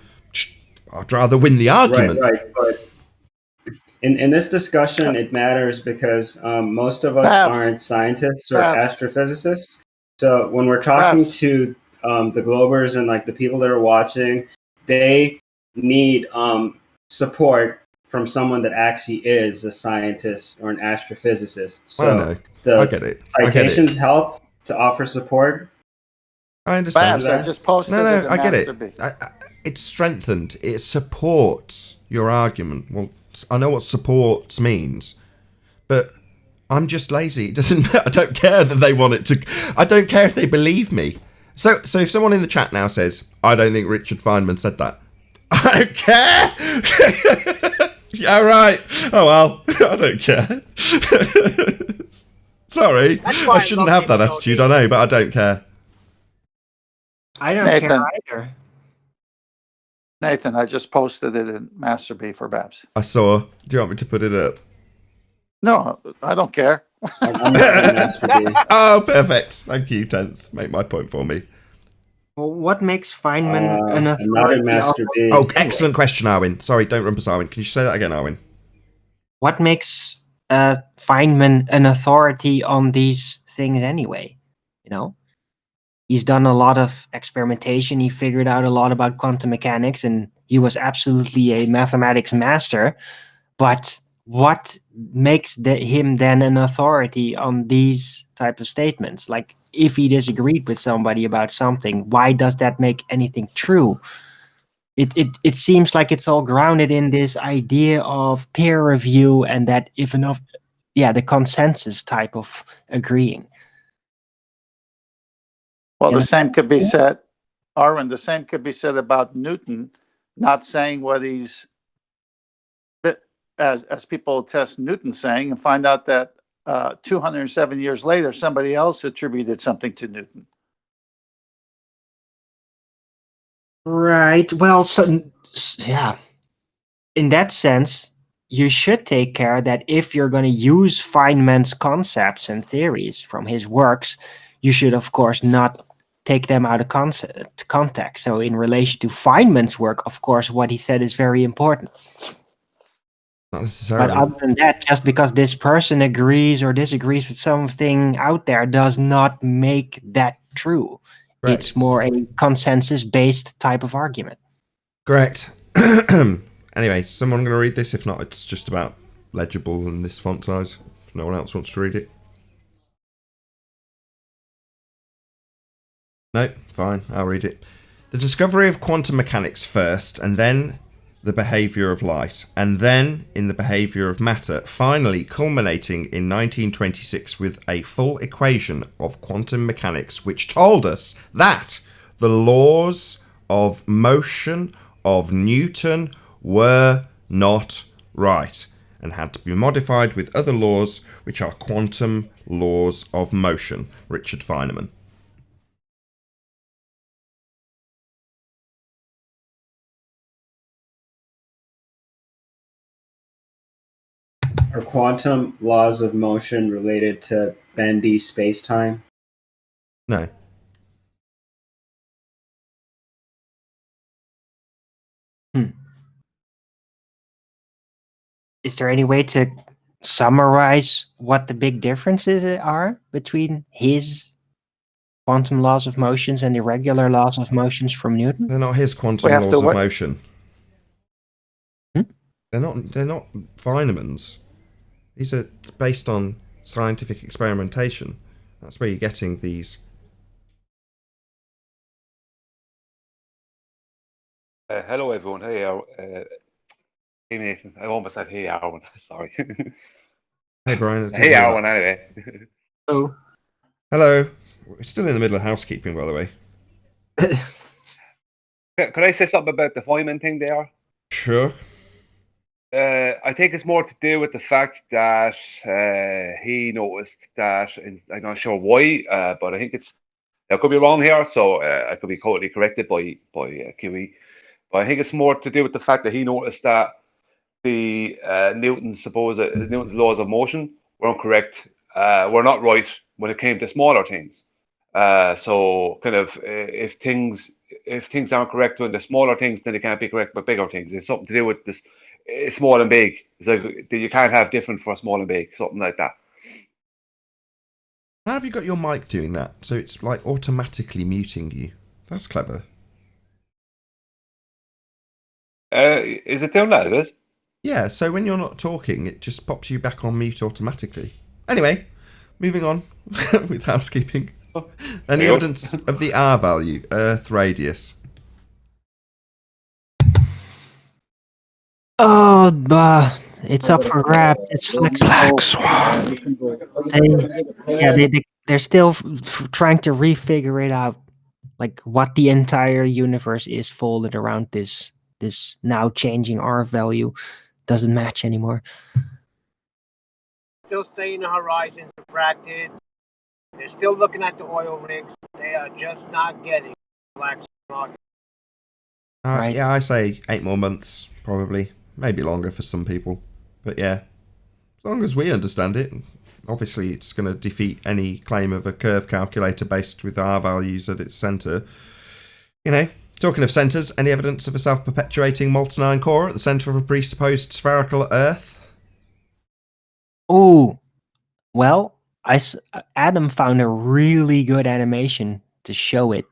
I'd rather win the argument. Right. But in this discussion, it matters because most of us aren't scientists or astrophysicists. So when we're talking to the Globers and like the people that are watching, they need support from someone that actually is a scientist or an astrophysicist. So I know. I get it. Citations help to offer support. I understand. I just posted No, I get it. It's strengthened. It supports your argument. Well, I know what supports means, but I'm just lazy. It doesn't. I don't care that they want it to. I don't care if they believe me. So if someone in the chat now says, "I don't think Richard Feynman said that," I don't care. Yeah, right. Oh well, I don't care. Sorry, I shouldn't have that attitude. I know, but I don't care. I don't Nathan. care either. Nathan, I just posted it in Master B for Babs. I saw. Do you want me to put it up? No, I don't care. I'm not in Master B. Oh, perfect. Thank you, 10th. Make my point for me. Well, what makes Feynman an I'm not authority? in Master B. Oh, excellent question, Arwin. Sorry, don't rumpus, Arwin. Can you say that again, Arwin? What makes Feynman an authority on these things anyway? You know, he's done a lot of experimentation. He figured out a lot about quantum mechanics, and he was absolutely a mathematics master. But what makes him then an authority on these type of statements? Like, if he disagreed with somebody about something, why does that make anything true? It seems like it's all grounded in this idea of peer review, and that if enough, the consensus type of agreeing. Well, Yeah. the same could be said, Arwen, the same could be said about Newton not saying what he's, as people test Newton saying, and find out that 207 years later, somebody else attributed something to Newton. Right. Well, yeah. In that sense, you should take care that if you're going to use Feynman's concepts and theories from his works, you should, of course, not take them out of context. So in relation to Feynman's work, of course, what he said is very important. Not necessarily. But other than that, just because this person agrees or disagrees with something out there does not make that true. Right. It's more a consensus-based type of argument. Correct. Anyway, someone going to read this? If not, it's just about legible and this font size. If no one else wants to read it. No, fine, I'll read it. The discovery of quantum mechanics first, and then the behaviour of light, and then in the behaviour of matter, finally culminating in 1926 with a full equation of quantum mechanics which told us that the laws of motion of Newton were not right and had to be modified with other laws which are quantum laws of motion. Richard Feynman. Are quantum laws of motion related to bendy spacetime? No. Is there any way to summarize what the big differences are between his quantum laws of motions and the regular laws of motions from Newton? They're not his quantum We have laws to of what? motion. Hmm? They're not Feynman's. These are based on scientific experimentation. That's where you're getting these. Hello, everyone. Hey, hey, Nathan. I almost said hey, Arwen. Sorry. Hey, Brian. Hey, Arwen, anyway. Oh. Hello. We're still in the middle of housekeeping, by the way. Could I say something about the Feynman thing there? Sure. I think it's more to do with the fact that he noticed that, and I'm not sure why, but I think I could be wrong here, so I could be totally corrected by Kiwi. But I think it's more to do with the fact that he noticed that the Newton's laws of motion weren't correct, were not right when it came to smaller things. So kind of if things aren't correct with the smaller things, then they can't be correct with bigger things. It's something to do with this small and big. It's like you can't have different for small and big, something like that. How have you got your mic doing that? So it's like automatically muting you. That's clever. Is it doing that? Is it? Yeah, so when you're not talking, it just pops you back on mute automatically. Anyway, moving on with housekeeping. Any evidence of the R value, Earth radius? Oh, Well, it's up for grabs. It's flexible. They're still trying to refigure it out, like what the entire universe is folded around this now changing R value doesn't match anymore. Still saying the horizon's refracted. They're still looking at the oil rigs. They are just not getting black rocket. Right. Yeah, I say 8 more months, probably. Maybe longer for some people. But yeah, as long as we understand it. Obviously, it's going to defeat any claim of a curve calculator based with R values at its centre. You know, talking of centres, any evidence of a self-perpetuating molten iron core at the centre of a presupposed spherical Earth? Oh, well, Adam found a really good animation to show it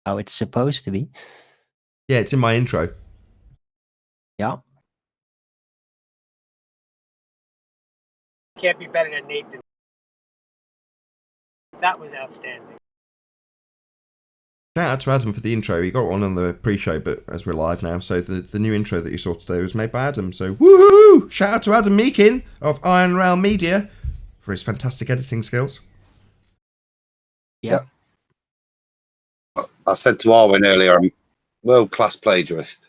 how it's supposed to be. Yeah, it's in my intro. Yeah. Can't be better than Nathan. That was outstanding. Shout out to Adam for the intro. He got one on the pre-show, but as we're live now, so the new intro that you saw today was made by Adam. So woohoo! Shout out to Adam Meakin of Iron Realm Media for his fantastic editing skills. Yeah. I said to Arwen earlier, I'm world-class plagiarist.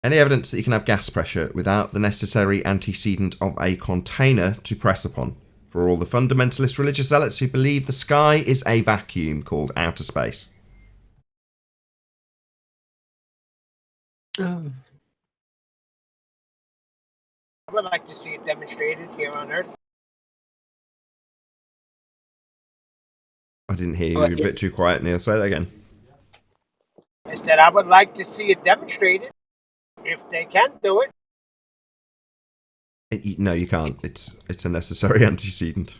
Any evidence that you can have gas pressure without the necessary antecedent of a container to press upon? For all the fundamentalist religious zealots who believe the sky is a vacuum called outer space. I would like to see it demonstrated here on Earth. I didn't hear you. You're a bit too quiet, Neil. Say that again. I said I would like to see it demonstrated. If they can do it. No, you can't. It's a necessary antecedent.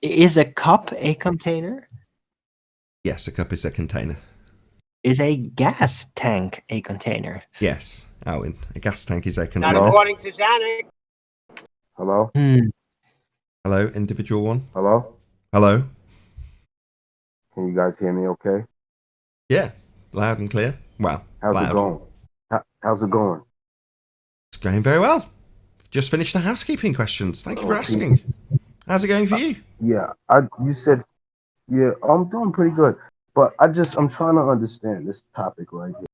Is a cup a container? Yes, a cup is a container. Is a gas tank a container? Yes, Alwyn. A gas tank is a Not container. according to Zanuck. Hello? Hello, individual one. Hello? Hello. Can you guys hear me okay? Yeah, loud and clear. Well, How's loud. it going? How's it going? It's going very well. Just finished the housekeeping questions. Thank you for asking. How's it going for you? Yeah, you said, yeah, I'm doing pretty good. But I'm trying to understand this topic right here.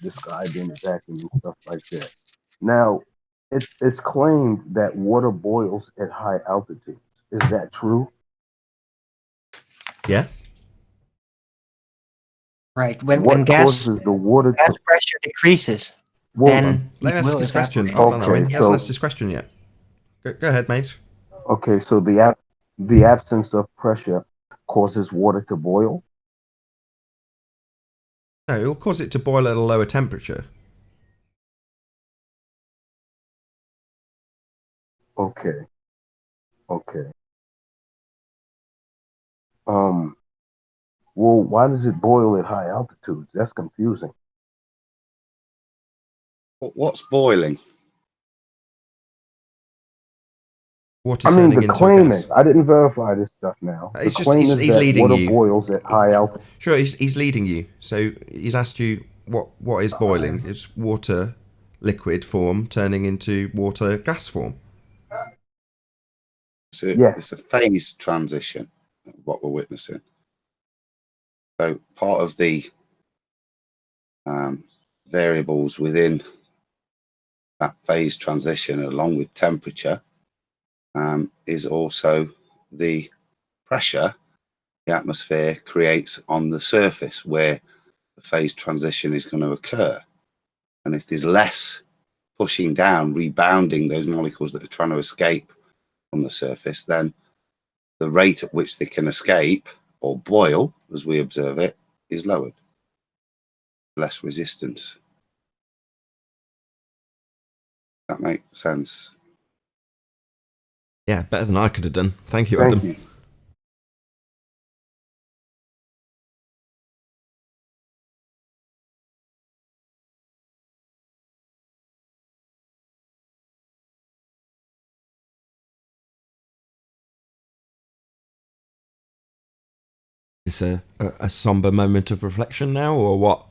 This guy being a vacuum and stuff like that. Now, it's claimed that water boils at high altitudes. Is that true? Yeah. Right. When What gas causes the water gas to pressure decreases, Well, then Let me it ask will his question. evaporate. Hold on, Owen. He hasn't so- asked his question yet. Go ahead, mate. Okay, so the absence of pressure causes water to boil? No, it will cause it to boil at a lower temperature. Okay. Well, why does it boil at high altitudes? That's confusing. What's boiling? Water I mean, turning the into claim gas. is, I didn't verify this stuff now. The It's just claim he's is that leading water you. boils at high altitude. Sure, he's leading you. So he's asked you what is boiling. It's water liquid form turning into water gas form. It's a phase transition, what we're witnessing. So part of the variables within that phase transition, along with temperature, is also the pressure the atmosphere creates on the surface where the phase transition is going to occur. And if there's less pushing down, rebounding those molecules that are trying to escape from the surface, then the rate at which they can escape or boil, as we observe it, is lowered. Less resistance. That makes sense. Yeah, better than I could have done. Thank you, Thank Adam. you. Is a somber moment of reflection now, or what?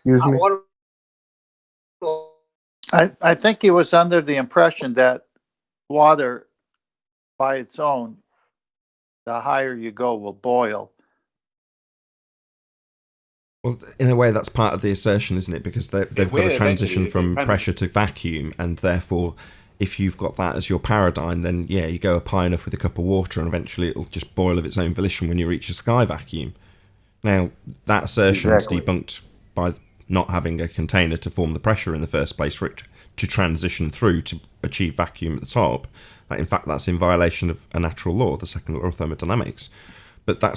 Excuse me? Water. I think he was under the impression that water by its own, the higher you go, will boil. Well, in a way, that's part of the assertion, isn't it? Because they've got will to transition eventually, from pressure to vacuum, and therefore, if you've got that as your paradigm, then yeah, you go up high enough with a cup of water, and eventually it'll just boil of its own volition when you reach a sky vacuum. Now, that assertion is debunked by not having a container to form the pressure in the first place for it to transition through to achieve vacuum at the top. In fact, that's in violation of a natural law, the second law of thermodynamics. But I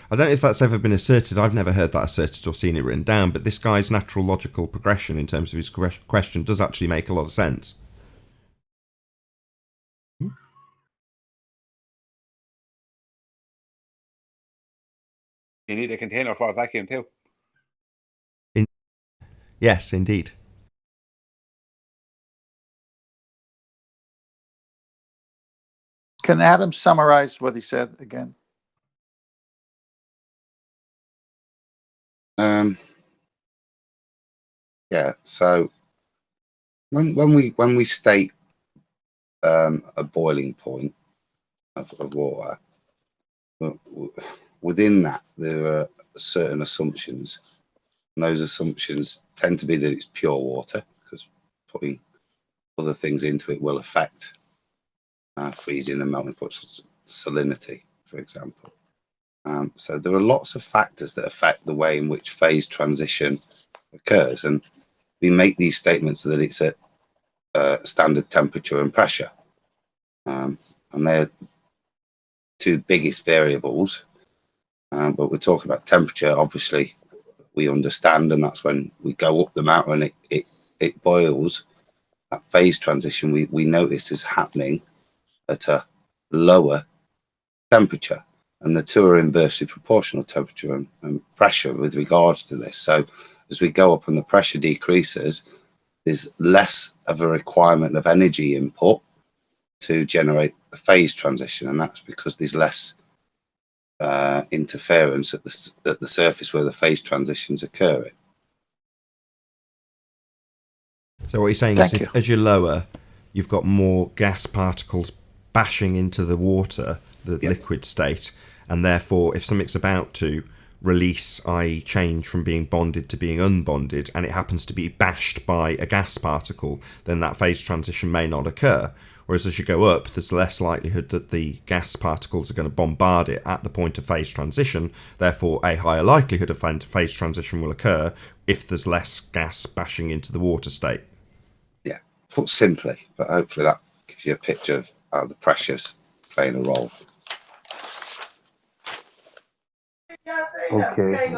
don't know if that's ever been asserted. I've never heard that asserted or seen it written down. But this guy's natural logical progression in terms of his question does actually make a lot of sense. You need a container for a vacuum too. Yes, indeed. Can Adam summarize what he said again? Yeah. So when we state a boiling point of water, within that there are certain assumptions, and those assumptions tend to be that it's pure water, because putting other things into it will affect freezing and melting point, salinity, for example. So there are lots of factors that affect the way in which phase transition occurs, and we make these statements that it's at standard temperature and pressure, and they're two biggest variables. But we're talking about temperature, obviously we understand, and that's when we go up the mountain and it boils. That phase transition we notice is happening at a lower temperature, and the two are inversely proportional, temperature and pressure, with regards to this. So as we go up and the pressure decreases, there's less of a requirement of energy input to generate a phase transition, and that's because there's less interference at the surface where the phase transition's occurring. So what you're saying is, as you're lower, you've got more gas particles bashing into the water, the liquid state, and therefore if something's about to release, i.e. change from being bonded to being unbonded, and it happens to be bashed by a gas particle, then that phase transition may not occur. Whereas as you go up, there's less likelihood that the gas particles are going to bombard it at the point of phase transition, therefore a higher likelihood of phase transition will occur if there's less gas bashing into the water state. Yeah, put simply, but hopefully that gives you a picture of how the pressure's playing a role. Okay.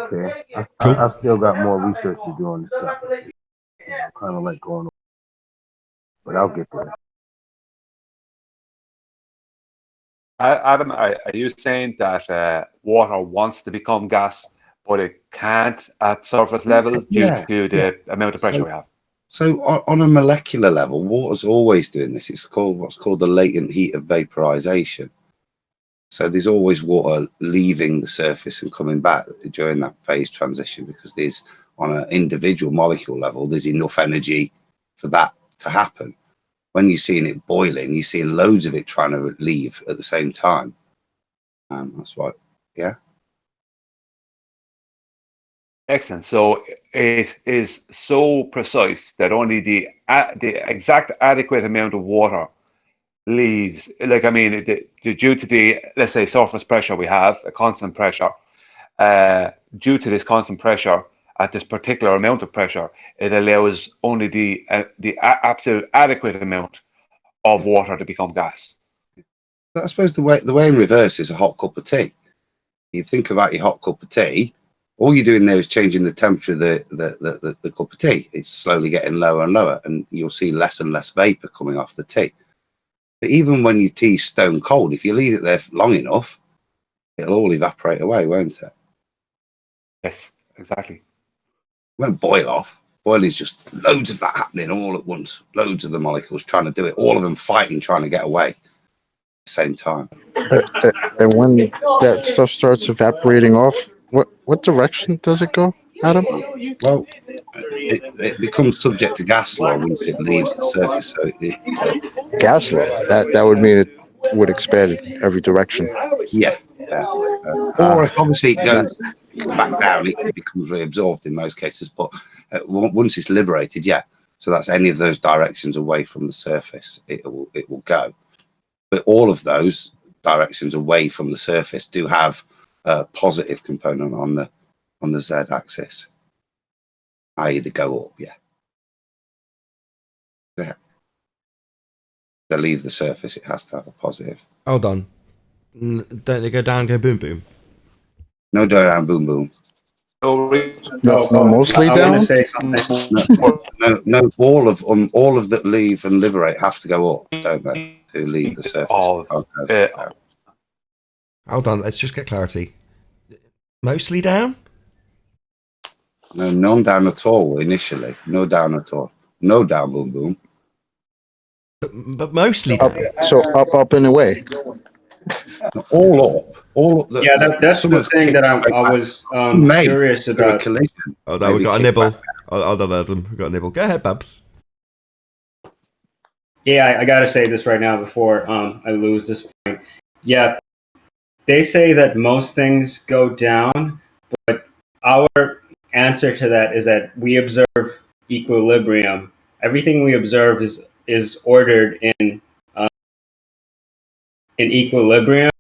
Cool. I still got more research to do on this stuff. Kind of like going on, but I'll get there. Adam, are you saying that water wants to become gas, but it can't at surface level due to the amount of pressure we have? So on a molecular level, water's always doing this. It's called what's called the latent heat of vaporization. So there's always water leaving the surface and coming back during that phase transition, because there's, on an individual molecule level, there's enough energy for that to happen. When you're seeing it boiling, you're seeing loads of it trying to leave at the same time. That's why, yeah. Excellent. So it is so precise that only the exact adequate amount of water leaves. Like, I mean, due to the, let's say, surface pressure we have, a constant pressure, due to this constant pressure at this particular amount of pressure, it allows only the absolute adequate amount of water to become gas. I suppose the way in reverse is a hot cup of tea. You think about your hot cup of tea, all you're doing there is changing the temperature of the cup of tea. It's slowly getting lower and lower, and you'll see less and less vapor coming off the tea. But even when your tea's stone cold, if you leave it there long enough, it'll all evaporate away, won't it? Yes, exactly. It won't boil off. Boil is just loads of that happening all at once. Loads of the molecules trying to do it. All of them fighting, trying to get away at the same time. And when that stuff starts evaporating off, what direction does it go? Adam? Well, it becomes subject to gas law once it leaves the surface. So Gas law. That would mean it would expand in every direction. yeah. Or if obviously it goes back down, it becomes reabsorbed in most cases. But once it's liberated, yeah. So that's any of those directions away from the surface, it will go. But all of those directions away from the surface do have a positive component on the z-axis, i.e. they go up, yeah. To leave the surface, it has to have a positive. Hold on. Don't they go down, go boom, boom? No down, boom, boom. No, mostly I down. want to say something. No. All of that leave and liberate have to go up, don't they? To leave the surface. Hold on, let's just get clarity. Mostly down? No, none down at all initially. No down at all. No down, boom, boom. But mostly Up, down. so up and away. All up. Yeah, that's the thing that I was curious about. Oh, no, we got a nibble. Hold on, Adam. We got a nibble. Go ahead, Babs. Yeah, I gotta say this right now before I lose this point. Yeah, they say that most things go down, but our answer to that is that we observe equilibrium. Everything we observe is ordered in equilibrium,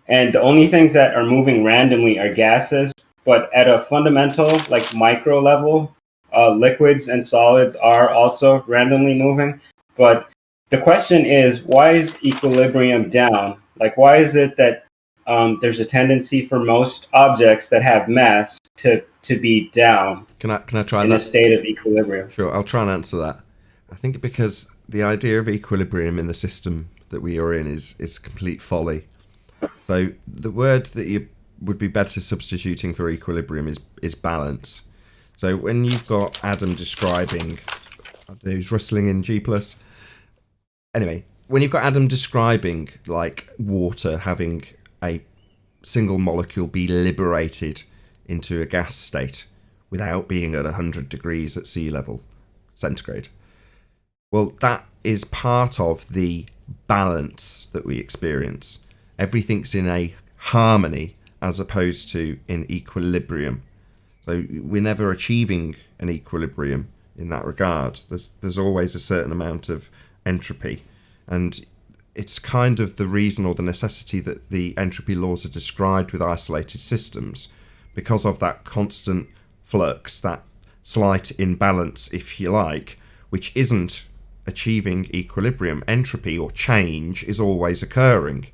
and the only things that are moving randomly are gases. But at a fundamental, like micro level, liquids and solids are also randomly moving. But the question is, why is equilibrium down? Like, why is it that there's a tendency for most objects that have mass to be down? Can I try in a state of equilibrium? Sure, I'll try and answer that. I think because the idea of equilibrium in the system that we are in is complete folly. So the word that you would be better substituting for equilibrium is balance. So when you've got Adam describing, who's rustling in G+. Anyway, when you've got Adam describing like water having a single molecule be liberated into a gas state without being at 100 degrees at sea level centigrade, well, that is part of the balance that we experience. Everything's in a harmony as opposed to in equilibrium. So we're never achieving an equilibrium in that regard. There's always a certain amount of entropy, and it's kind of the reason or the necessity that the entropy laws are described with isolated systems, because of that constant flux, that slight imbalance, if you like, which isn't achieving equilibrium. Entropy or change is always occurring.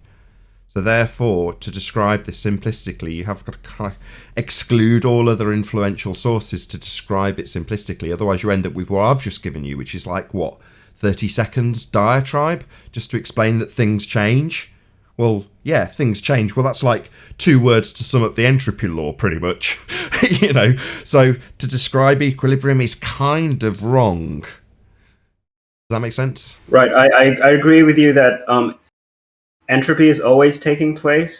So therefore, to describe this simplistically, you have got to kind of exclude all other influential sources to describe it simplistically. Otherwise, you end up with what I've just given you, which is like, what, 30 seconds diatribe just to explain that things change? Well, yeah, things change. Well, that's like 2 words to sum up the entropy law, pretty much. You know, so to describe equilibrium is kind of wrong. Does that make sense? Right. I agree with you that entropy is always taking place,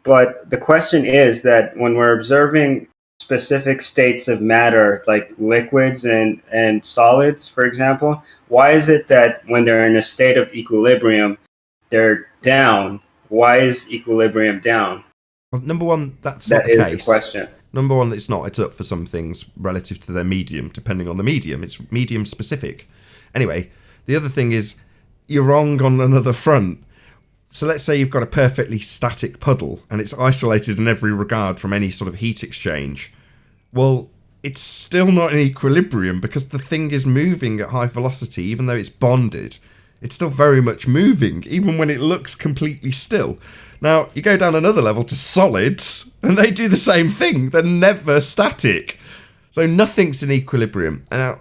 but the question is that when we're observing specific states of matter, like liquids and solids, for example, why is it that when they're in a state of equilibrium, they're down? Why is equilibrium down? Well, number one, that's not the case. That is the question. Number one, it's not. It's up for some things relative to their medium, depending on the medium. It's medium specific. Anyway, the other thing is you're wrong on another front. So let's say you've got a perfectly static puddle and it's isolated in every regard from any sort of heat exchange. Well, it's still not in equilibrium because the thing is moving at high velocity, even though it's bonded. It's still very much moving, even when it looks completely still. Now, you go down another level to solids, and they do the same thing. They're never static. So nothing's in equilibrium. And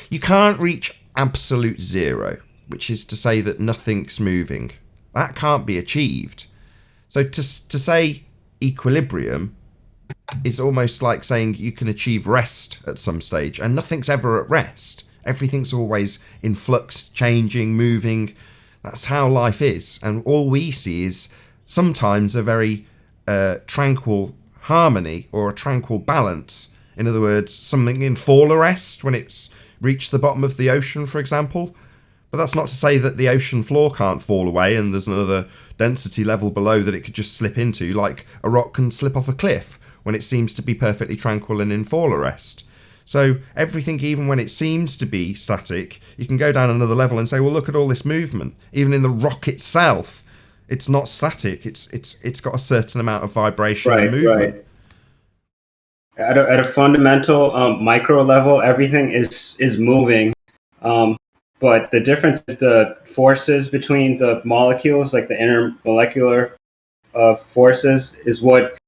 you can't reach absolute zero, which is to say that nothing's moving. That can't be achieved. So to say equilibrium is almost like saying you can achieve rest at some stage, and nothing's ever at rest. Everything's always in flux, changing, moving. That's how life is. And all we see is sometimes a very tranquil harmony or a tranquil balance, In other words, something in fall arrest when it's reached the bottom of the ocean, for example. But that's not to say that the ocean floor can't fall away and there's another density level below that it could just slip into, like a rock can slip off a cliff when it seems to be perfectly tranquil and in fall arrest. So everything, even when it seems to be static, you can go down another level and say, well, look at all this movement. Even in the rock itself, it's not static. It's got a certain amount of vibration and movement. Right. At a fundamental micro level, everything is moving. But the difference is the forces between the molecules, like the intermolecular forces, is what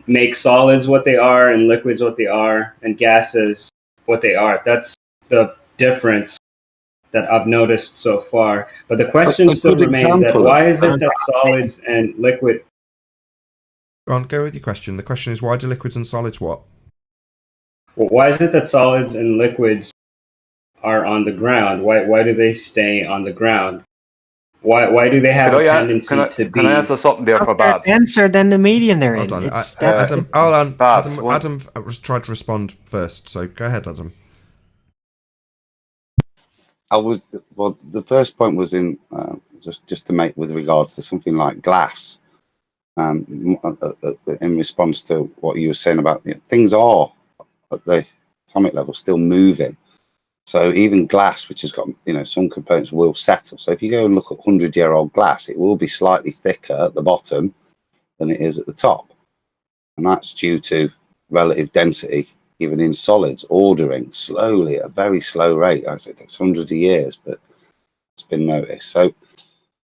makes solids what they are and liquids what they are and gases what they are. That's the difference that I've noticed so far. But the question still remains that why is it that solids and liquid... Go on, go with your question. The question is, why do liquids and solids what? Well, why is it that solids and liquids are on the ground? Why do they stay on the ground? Why do they have a tendency to be... Can I answer something there for Bob? Answer than the medium they're in. Hold on. It's- Adam, hold on. Babs, Adam was tried to respond first, so go ahead, Adam. Well, the first point was in just to make with regards to something like glass. In response to what you were saying about things are at the atomic level still moving. So even glass, which has got some components, will settle. So if you go and look at 100-year-old glass, it will be slightly thicker at the bottom than it is at the top, and that's due to relative density. Even in solids, ordering slowly at a very slow rate. As it takes hundreds of years, but it's been noticed. So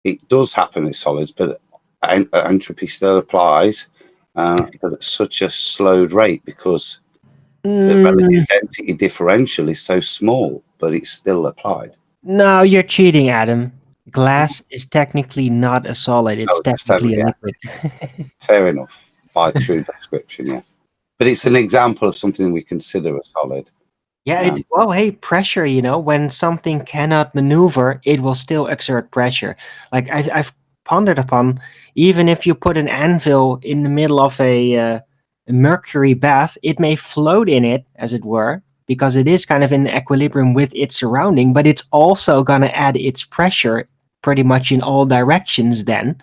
it does happen in solids, but entropy still applies, but at such a slowed rate because the relative density differential is so small, but it's still applied. No, you're cheating, Adam. Glass is technically not a solid. It's technically a liquid. Fair enough, by true description, yeah. But it's an example of something we consider a solid. Yeah, well, hey, pressure, when something cannot maneuver, it will still exert pressure. Like I've pondered upon, even if you put an anvil in the middle of a mercury bath, it may float in it, as it were, because it is kind of in equilibrium with its surrounding, but it's also going to add its pressure pretty much in all directions then,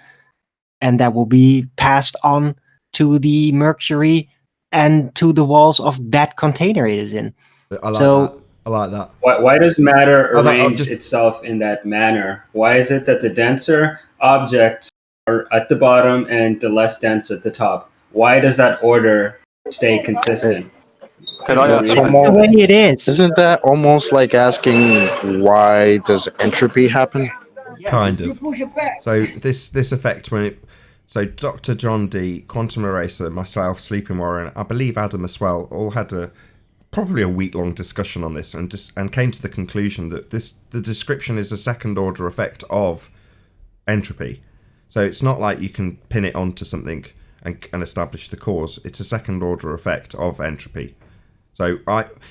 and that will be passed on to the mercury and to the walls of that container it is in. I like that. Why does matter arrange itself in that manner? Why is it that the denser objects are at the bottom and the less dense at the top? Why does that order stay consistent? That's the way it is. Isn't that almost like asking why does entropy happen? Kind of. So this effect so Dr. John D, Quantum Eraser, myself, Sleeping Warrior, and I believe Adam as well, all had probably a week-long discussion on this and came to the conclusion that the description is a second-order effect of entropy. So it's not like you can pin it onto something and establish the cause. It's a second-order effect of entropy. So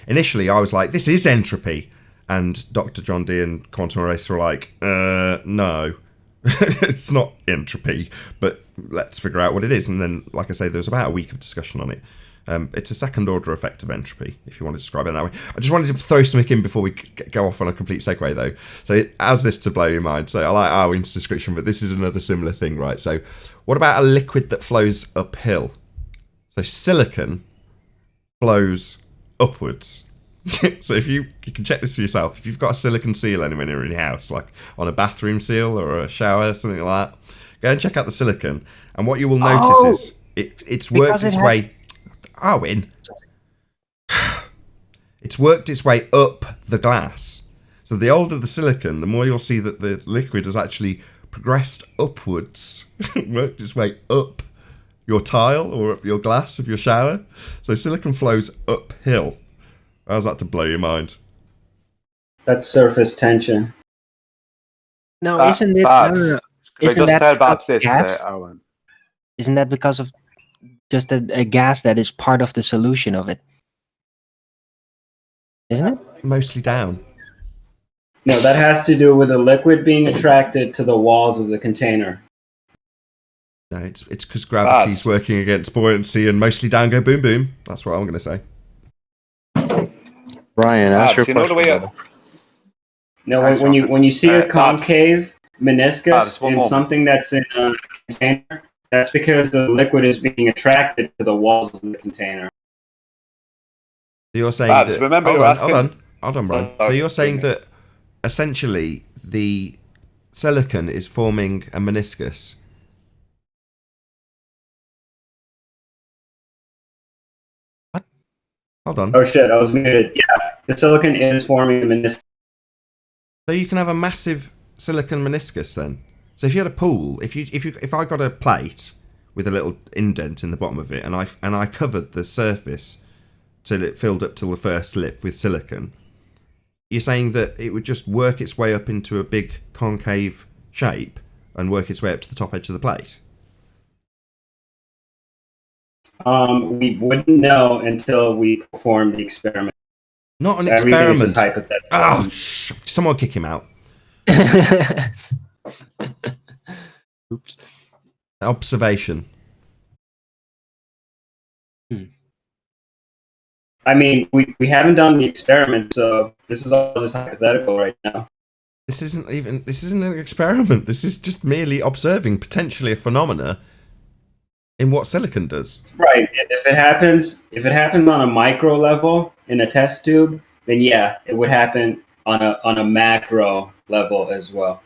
initially I was like, this is entropy. And Dr. John D and Quantum Eraser were like, no, it's not entropy, but let's figure out what it is. And then, like I say, there was about a week of discussion on it. It's a second order effect of entropy, if you want to describe it that way. I just wanted to throw something in before we go off on a complete segue, though. So as this to blow your mind. So I like Arwin's description, but this is another similar thing, right? So what about a liquid that flows uphill? So silicon flows upwards. So if you can check this for yourself. If you've got a silicon seal anywhere in your house, like on a bathroom seal or a shower, something like that, go and check out the silicon. And what you will notice is it's worked its way... Arwin. It's worked its way up the glass. So the older the silicon, the more you'll see that the liquid has actually progressed upwards, worked its way up your tile or up your glass of your shower. So silicon flows uphill. How's that to blow your mind? That's surface tension. No, isn't it? Isn't that gas? Isn't that because of just a gas that is part of the solution of it? Isn't it? Mostly down. No, that has to do with the liquid being attracted to the walls of the container. No, it's because gravity's working against buoyancy and mostly down go boom boom. That's what I'm going to say. Brian, ask your You know the question, way. brother. No, Thanks, when you see a Babs. concave meniscus Babs, one in moment. something that's in a container, that's because the liquid is being attracted to the walls of the container. So you're saying Babs, that. remember Hold you're on, asking. hold on, Brian. So Sorry, you're saying Jamie. that essentially the silicon is forming a meniscus. What? Hold on. Oh shit, I was muted. Yeah, the silicon is forming a meniscus. So you can have a massive silicon meniscus then. So if you had a pool, if I got a plate with a little indent in the bottom of it, and I covered the surface till it filled up to the first lip with silicon, you're saying that it would just work its way up into a big concave shape and work its way up to the top edge of the plate? We wouldn't know until we perform the experiment. Not an Everything is experiment. just hypothetical. Oh, someone kick him out. Oops. Observation. I mean, we haven't done the experiment, so this is all just hypothetical right now. This isn't an experiment. This is just merely observing potentially a phenomena in what silicon does. Right. If it happens on a micro level in a test tube, then yeah, it would happen on a macro level as well.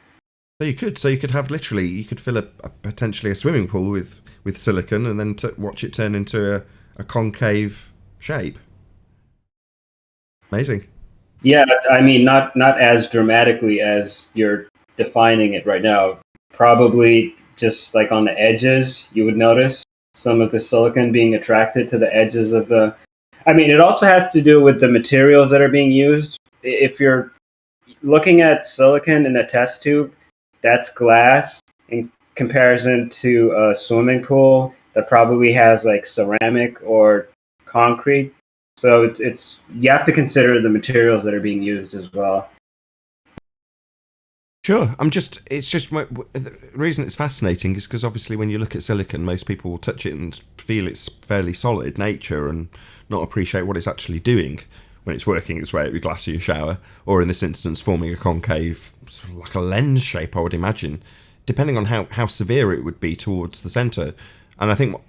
So you could have literally, you could fill a potentially a swimming pool with silicon and then watch it turn into a concave shape. Amazing. Yeah, I mean, not as dramatically as you're defining it right now. Probably just like on the edges, you would notice some of the silicon being attracted to the edges of the. I mean, it also has to do with the materials that are being used. If you're looking at silicon in a test tube, that's glass in comparison to a swimming pool that probably has like ceramic or concrete. So it's you have to consider the materials that are being used as well. Sure. The reason it's fascinating is because obviously when you look at silicon, most people will touch it and feel it's fairly solid nature and not appreciate what it's actually doing when it's working its way up your glass of your shower, or in this instance forming a concave, sort of like a lens shape, I would imagine, depending on how severe it would be towards the centre. And I think,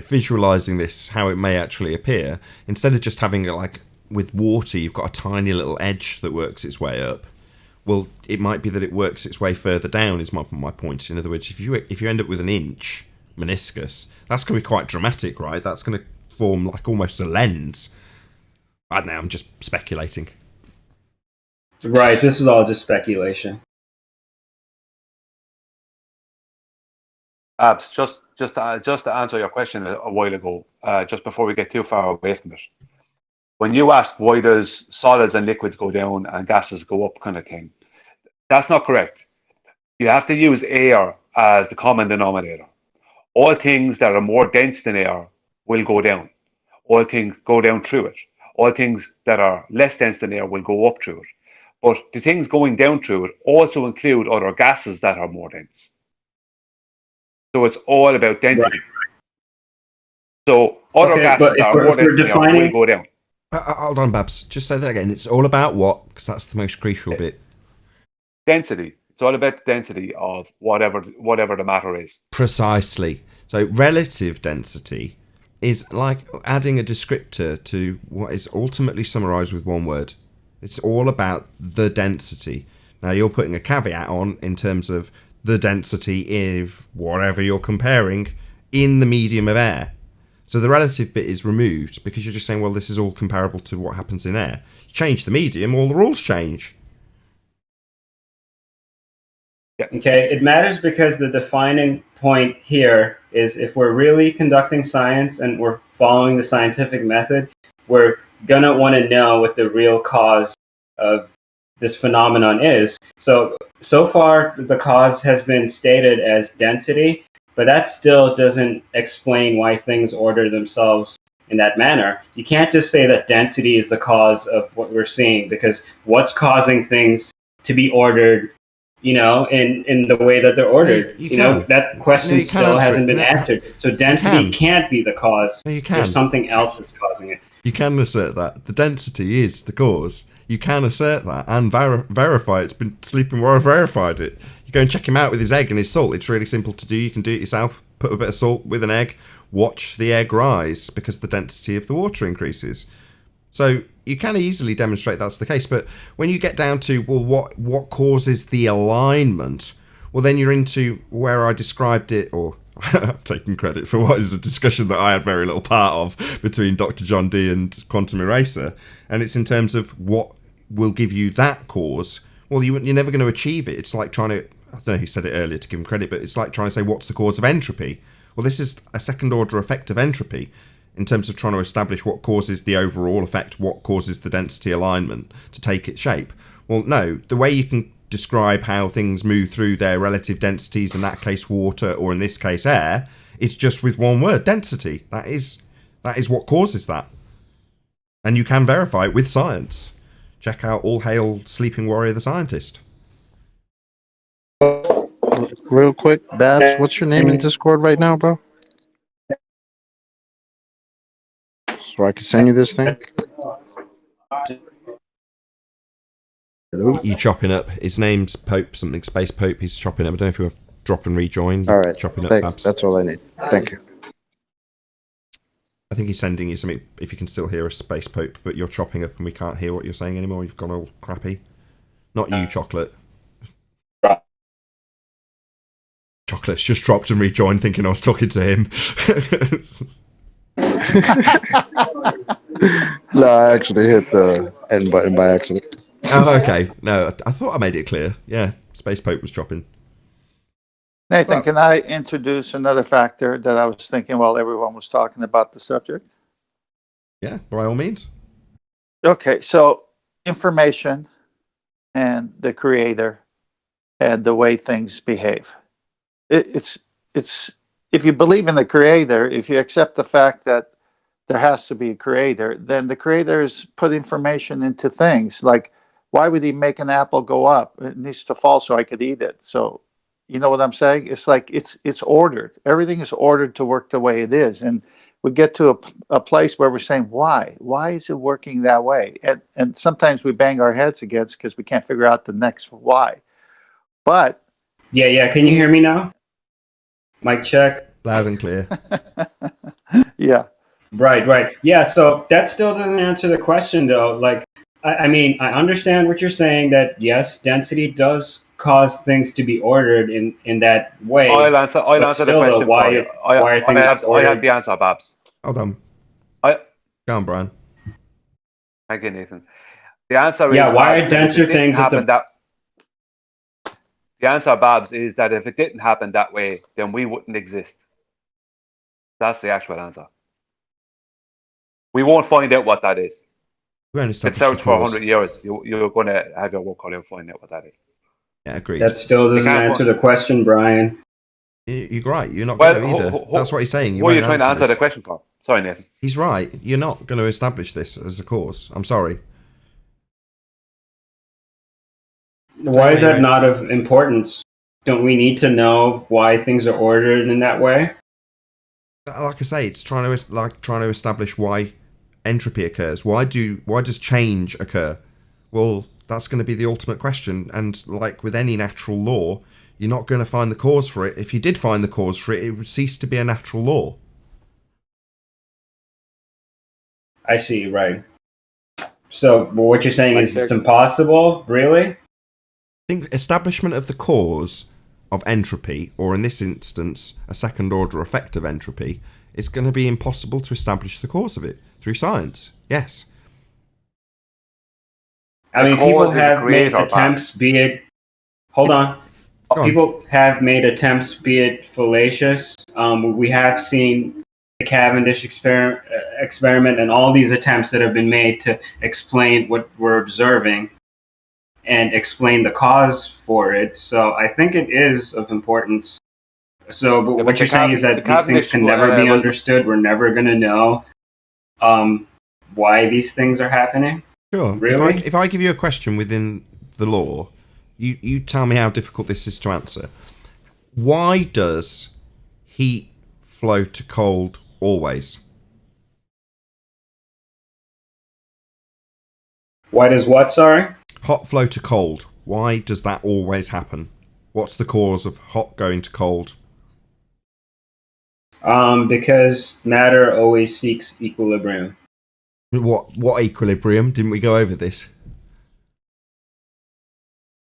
visualising this, how it may actually appear, instead of just having it like with water, you've got a tiny little edge that works its way up. Well, it might be that it works its way further down, is my point. In other words, if you end up with an inch meniscus, that's going to be quite dramatic, right? That's going to form like almost a lens. I don't know, I'm just speculating. Right, this is all just speculation. Abs, just to answer your question a while ago, just before we get too far away from it. When you asked why does solids and liquids go down and gases go up kind of thing, that's not correct. You have to use air as the common denominator. All things that are more dense than air will go down. All things go down through it. All things that are less dense than air will go up through it. But the things going down through it also include other gases that are more dense. So it's all about density. Right. So other gases that are more dense than air will go down. Hold on, Babs. Just say that again. It's all about what? Because that's the most crucial bit. Density. It's all about the density of whatever the matter is. Precisely. So relative density is like adding a descriptor to what is ultimately summarized with one word. It's all about the density. Now you're putting a caveat on in terms of the density of whatever you're comparing in the medium of air. So the relative bit is removed because you're just saying, well, this is all comparable to what happens in air. You change the medium, all the rules change. Yeah. Okay, it matters because the defining point here is if we're really conducting science and we're following the scientific method, we're gonna want to know what the real cause of this phenomenon is. So far, the cause has been stated as density, but that still doesn't explain why things order themselves in that manner. You can't just say that density is the cause of what we're seeing, because what's causing things to be ordered in the way that they're ordered. You can. That question you can still answer hasn't it. been answered. So density can't be the cause. No, you can. There's something else that's causing it. You can assert that. The density is the cause. You can assert that and verify it. It's been sleeping where I've verified it. You go and check him out with his egg and his salt. It's really simple to do. You can do it yourself. Put a bit of salt with an egg. Watch the egg rise because the density of the water increases. So you can easily demonstrate that's the case. But when you get down to, well, what causes the alignment? Well, then you're into where I described it, or I'm taking credit for what is a discussion that I had very little part of between Dr. John Dee and Quantum Eraser. And it's in terms of what will give you that cause. Well, you're never going to achieve it. It's like trying to, I don't know who said it earlier to give him credit, but it's like trying to say, what's the cause of entropy? Well, this is a second order effect of entropy in terms of trying to establish what causes the overall effect, what causes the density alignment to take its shape. Well, no, the way you can describe how things move through their relative densities, in that case water, or in this case air, is just with one word, density. That is what causes that. And you can verify it with science. Check out All Hail Sleeping Warrior the Scientist. Real quick, Babs, what's your name in Discord right now, bro? So I can send you this thing. Hello? You chopping up. His name's Pope, something Space Pope. He's chopping up. I don't know if you want to drop and rejoin. All right, Chopping up, thanks. Babs. That's all I need. Thank you. I think he's sending you something, if you can still hear us, Space Pope, but you're chopping up and we can't hear what you're saying anymore. You've gone all crappy. Not you, Chocolate. Chocolate's just dropped and rejoined thinking I was talking to him. No, I actually hit the end button by accident. Oh, okay. No, I thought I made it clear. Yeah, Space Pope was dropping. Nathan, can I introduce another factor that I was thinking while everyone was talking about the subject? Yeah, by all means. Okay, so information and the creator and the way things behave. It's if you believe in the creator, if you accept the fact that there has to be a creator, then the creator has put information into things. Like, why would he make an apple go up? It needs to fall so I could eat it. So, you know what I'm saying? It's like it's ordered. Everything is ordered to work the way it is. And we get to a place where we're saying, why? Why is it working that way? And sometimes we bang our heads against because we can't figure out the next why. But Yeah. Can you hear me now? Mic check. Loud and clear. yeah. Right. Yeah, so that still doesn't answer the question, though. Like, I mean, I understand what you're saying, that yes, density does cause things to be ordered in that way. I'll answer the question. Though, why are things ordered? I have the answer, Babs. Hold on. Go on, Brian. Thank you, Nathan. The answer is... Yeah, why are denser things at the... The answer, Babs, is that if it didn't happen that way, then we wouldn't exist. That's the actual answer. We won't find out what that is. It's searched for 100 years. You're going to have your work on and find out what that is. Yeah, agreed. That still doesn't answer the question, Brian. You're right. You're not going to either. That's what he's saying. What are you trying to answer the question for? Sorry, Nathan. He's right. You're not going to establish this as a cause. I'm sorry. Why is that not of importance? Don't we need to know why things are ordered in that way? Like I say, it's trying to establish why entropy occurs. Why does change occur? Well, that's going to be the ultimate question. And like with any natural law, you're not going to find the cause for it. If you did find the cause for it, it would cease to be a natural law. I see, right. So what you're saying is it's impossible, really? I think establishment of the cause of entropy, or in this instance, a second order effect of entropy, it's going to be impossible to establish the cause of it through science. Yes. I mean, people have made attempts, be it... Hold on. People have made attempts, be it fallacious. We have seen the Cavendish experiment and all these attempts that have been made to explain what we're observing and explain the cause for it. So I think it is of importance. So, but what you're saying is that these things can never be understood. We're never going to know why these things are happening. Sure. Really? If I give you a question within the law, You tell me how difficult this is to answer. Why does heat flow to cold always? Why does what, sorry? Hot flow to cold. Why does that always happen? What's the cause of hot going to cold? Because matter always seeks equilibrium. What equilibrium? Didn't we go over this?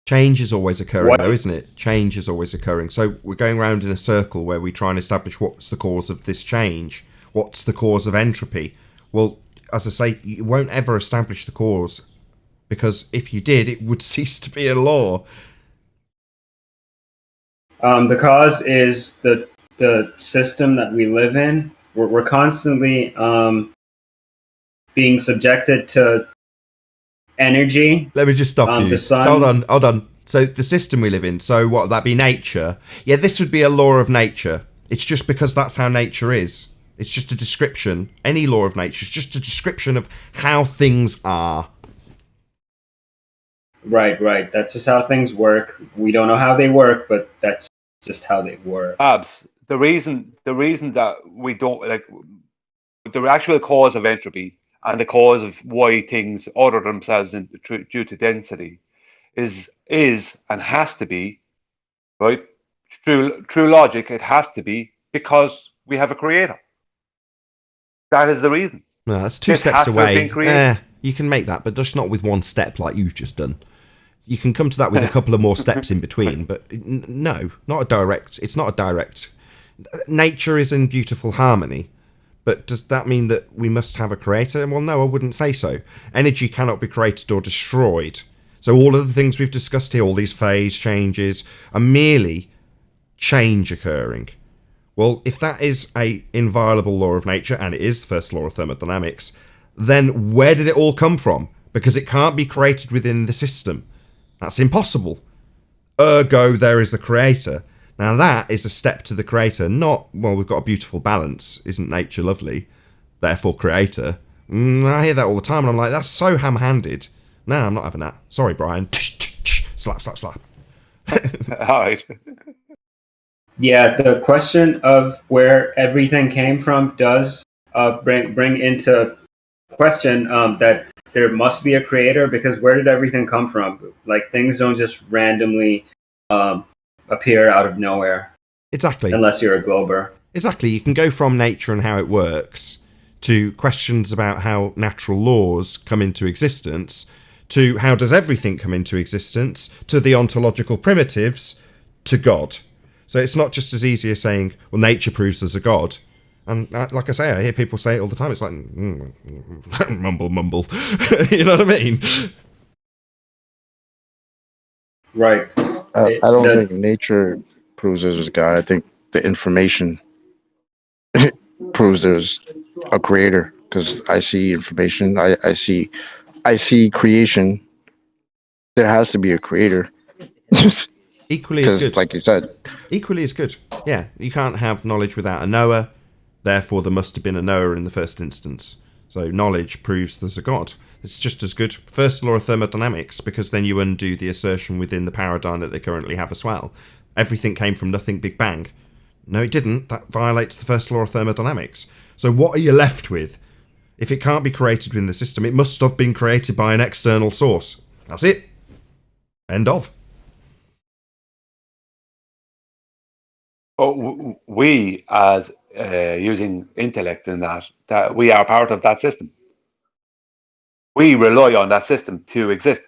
Change is always occurring, though, isn't it? Change is always occurring. So we're going around in a circle where we try and establish what's the cause of this change. What's the cause of entropy? Well, as I say, you won't ever establish the cause, because if you did, it would cease to be a law. The cause is the system that we live in. We're constantly being subjected to energy. Let me just stop you. The sun. So hold on. So the system we live in, so what, that be nature? Yeah, this would be a law of nature. It's just because that's how nature is. It's just a description. Any law of nature is just a description of how things are. Right. That's just how things work. We don't know how they work, but that's just how they work. Abs, the reason that we don't like the actual cause of entropy and the cause of why things order themselves due to density is and has to be, right? Through logic, it has to be because we have a creator. That is the reason. No, that's two steps away. You can make that, but just not with one step like you've just done. You can come to that with a couple of more steps in between, but no, not a direct. It's not a direct. Nature is in beautiful harmony, but does that mean that we must have a creator? Well, no, I wouldn't say so. Energy cannot be created or destroyed. So all of the things we've discussed here, all these phase changes, are merely change occurring. Well, if that is a inviolable law of nature, and it is the first law of thermodynamics, then where did it all come from? Because it can't be created within the system. That's impossible. Ergo, there is a creator. Now that is a step to the creator, not, well, we've got a beautiful balance. Isn't nature lovely? Therefore, creator. I hear that all the time, and I'm like, that's so ham-handed. No, I'm not having that. Sorry, Brian. Slap. All right. Yeah, the question of where everything came from does bring into question that there must be a creator, because where did everything come from? Like, things don't just randomly appear out of nowhere. Exactly. Unless you're a glober. Exactly. You can go from nature and how it works to questions about how natural laws come into existence, to how does everything come into existence, to the ontological primitives, to God. So it's not just as easy as saying, well, nature proves there's a God. And like I say, I hear people say it all the time. It's like, mumble. You know what I mean? Right. I don't think nature proves there's a God. I think the information proves there's a creator, because I see information. I see creation. There has to be a creator. Equally as good. Like you said. Equally as good. Yeah, you can't have knowledge without a knower. Therefore, there must have been a knower in the first instance. So knowledge proves there's a God. It's just as good. First law of thermodynamics, because then you undo the assertion within the paradigm that they currently have as well. Everything came from nothing, Big Bang. No, it didn't. That violates the first law of thermodynamics. So what are you left with? If it can't be created within the system, it must have been created by an external source. That's it. End of. But we, as using intellect in that we are part of that system. We rely on that system to exist.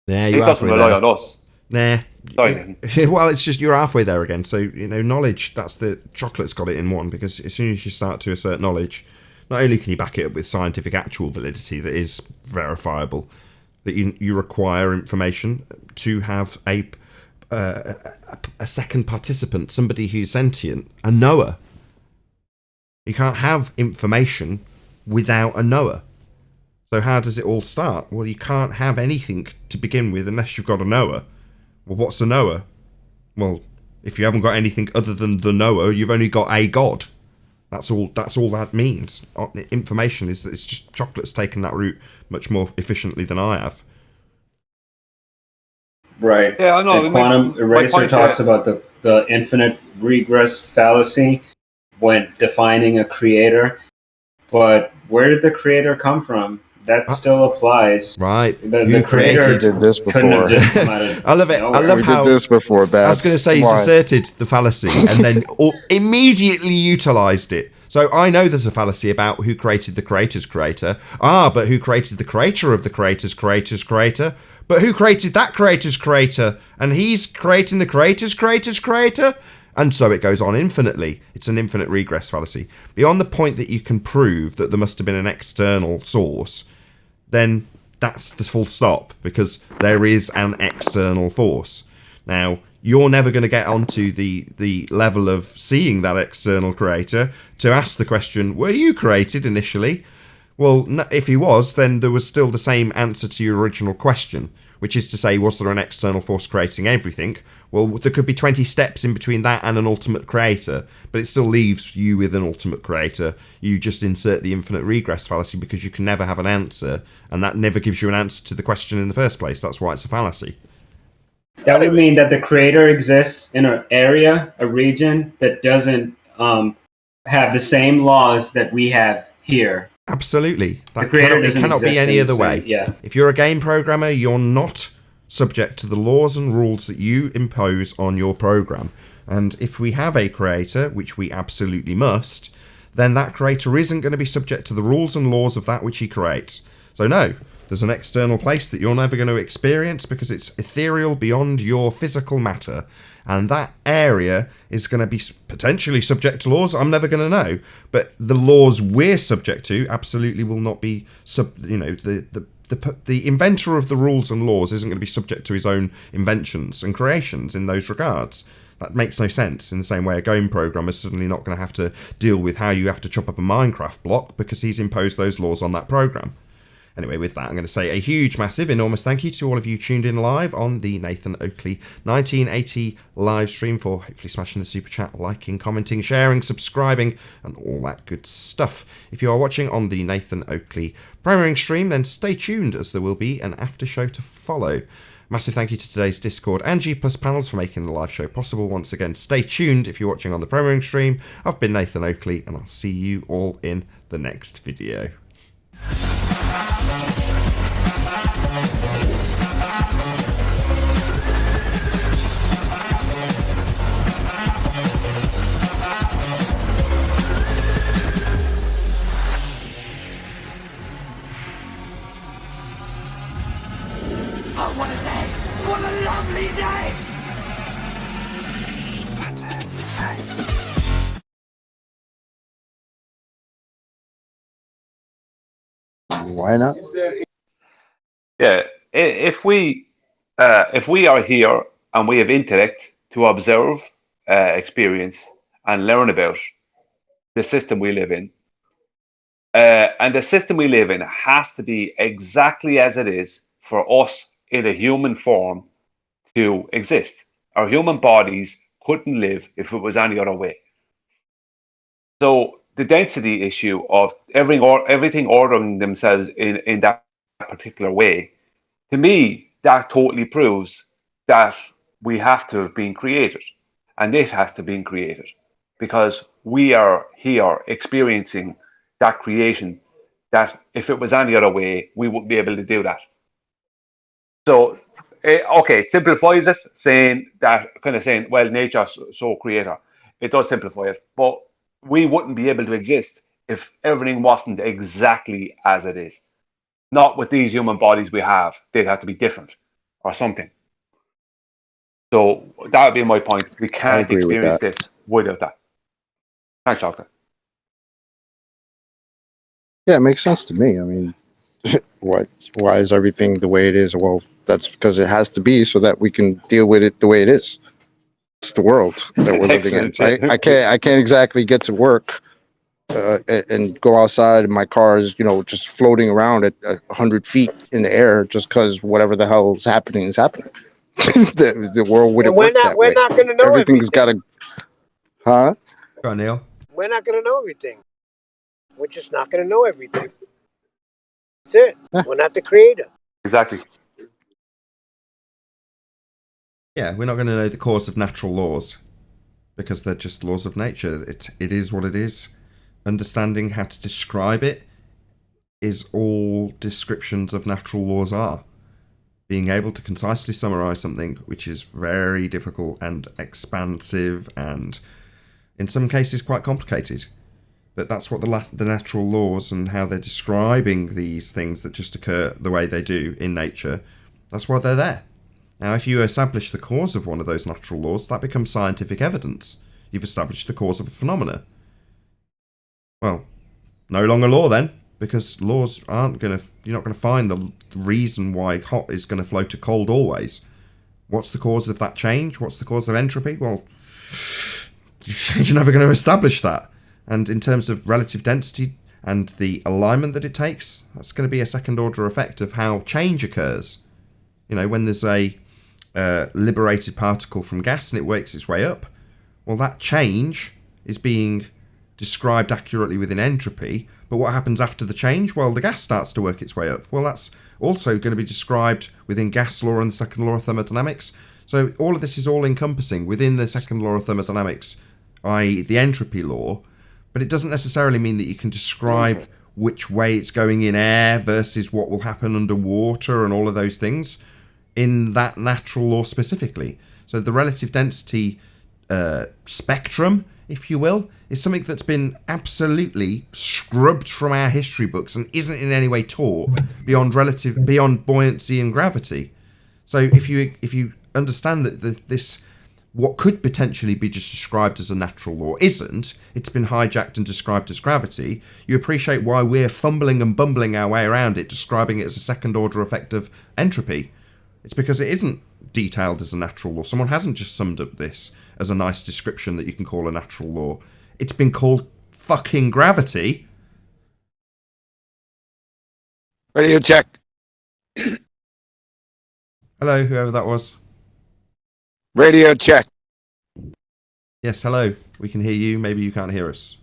Yeah, It you're doesn't halfway rely there. on us. Nah. Sorry. Well, it's just you're halfway there again. So, knowledge, that's the chocolate's got it in one, because as soon as you start to assert knowledge, not only can you back it up with scientific actual validity that is verifiable, that you require information to have a second participant, somebody who's sentient, a knower. You can't have information without a knower. So how does it all start? Well, you can't have anything to begin with unless you've got a knower. Well, what's a knower? Well, if you haven't got anything other than the knower, you've only got a God. That's all that means. Information is that it's just chocolate's taken that route much more efficiently than I have. Right. Yeah, I know. The quantum eraser talks about the infinite regress fallacy when defining a creator. But where did the creator come from? That still applies. Right. The creator did this couldn't have before. just come out of I love it. nowhere. I love We how did this before, Babs. I was going to say he's Come on. asserted the fallacy and then immediately utilized it. So I know there's a fallacy about who created the creator's creator. But who created the creator of the creator's creator's creator? But who created that creator's creator? And he's creating the creator's creator's creator? And so it goes on infinitely. It's an infinite regress fallacy. Beyond the point that you can prove that there must have been an external source, then that's the full stop, because there is an external force. Now, you're never going to get onto the level of seeing that external creator to ask the question, were you created initially? Well, if he was, then there was still the same answer to your original question, which is to say, was there an external force creating everything? Well, there could be 20 steps in between that and an ultimate creator, but it still leaves you with an ultimate creator. You just insert the infinite regress fallacy because you can never have an answer, and that never gives you an answer to the question in the first place. That's why it's a fallacy. That would mean that the creator exists in an area, a region that doesn't have the same laws that we have here. Absolutely. It cannot be any other way. Yeah. If you're a game programmer, you're not subject to the laws and rules that you impose on your program. And if we have a creator, which we absolutely must, then that creator isn't going to be subject to the rules and laws of that which he creates. So no, there's an external place that you're never going to experience because it's ethereal beyond your physical matter. And that area is going to be potentially subject to laws I'm never going to know. But the laws we're subject to absolutely will not be, the inventor of the rules and laws isn't going to be subject to his own inventions and creations in those regards. That makes no sense. In the same way, a game programmer is suddenly not going to have to deal with how you have to chop up a Minecraft block because he's imposed those laws on that program. Anyway, with that, I'm going to say a huge, massive, enormous thank you to all of you tuned in live on the Nathan Oakley 1980 live stream for hopefully smashing the super chat, liking, commenting, sharing, subscribing, and all that good stuff. If you are watching on the Nathan Oakley premiering stream, then stay tuned as there will be an after show to follow. Massive thank you to today's Discord and G Plus panels for making the live show possible. Once again, stay tuned if you're watching on the premiering stream. I've been Nathan Oakley, and I'll see you all in the next video. Oh, what a day! What a lovely day! That's it. Why not? Yeah, if we are here and we have intellect to observe, experience, and learn about the system we live in, and the system we live in has to be exactly as it is for us in a human form to exist. Our human bodies couldn't live if it was any other way. So the density issue of everything ordering themselves in that particular way, to me, that totally proves that we have to have been created, and it has to have been created, because we are here experiencing that creation, that if it was any other way, we wouldn't be able to do that. So, okay, it simplifies it, saying, well, nature's so creator. It does simplify it, but we wouldn't be able to exist if everything wasn't exactly as it is. Not with these human bodies we have. They'd have to be different or something. So that would be my point. We can't experience this without that. Thanks, Doctor. Yeah, it makes sense to me. I mean, why is everything the way it is? Well, that's because it has to be so that we can deal with it the way it is. It's the world that we're living in, right? I can't exactly get to work and go outside and my car is, just floating around at 100 feet in the air just because whatever the hell is happening. the world wouldn't work that way. We're not going to know Everything's got to, huh? Go on, Neil. we're not going to know everything. We're just not going to know everything. That's it. We're not the creator. Exactly. Yeah, we're not going to know the cause of natural laws because they're just laws of nature. It is what it is. Understanding how to describe it is all descriptions of natural laws are. Being able to concisely summarize something which is very difficult and expansive and in some cases quite complicated. But that's what the natural laws and how they're describing these things that just occur the way they do in nature, that's why they're there. Now, if you establish the cause of one of those natural laws, that becomes scientific evidence. You've established the cause of a phenomena. Well, no longer law then, because laws aren't going to... You're not going to find the reason why hot is going to flow to cold always. What's the cause of that change? What's the cause of entropy? Well, you're never going to establish that. And in terms of relative density and the alignment that it takes, that's going to be a second order effect of how change occurs. You know, when there's a liberated particle from gas and it works its way up, well, that change is being described accurately within entropy, but what happens after the change? Well, the gas starts to work its way up. Well, that's also going to be described within gas law and the second law of thermodynamics. So all of this is all encompassing within the second law of thermodynamics, i.e. the entropy law, but it doesn't necessarily mean that you can describe which way it's going in air versus what will happen underwater and all of those things in that natural law specifically. So the relative density spectrum, if you will, is something that's been absolutely scrubbed from our history books and isn't in any way taught beyond buoyancy and gravity. So if you understand that this what could potentially be just described as a natural law isn't, it's been hijacked and described as gravity, you appreciate why we're fumbling and bumbling our way around it, describing it as a second order effect of entropy. It's because it isn't detailed as a natural law. Someone hasn't just summed up this as a nice description that you can call a natural law. It's been called fucking gravity. Radio check. Hello, whoever that was. Radio check. Yes, hello. We can hear you. Maybe you can't hear us.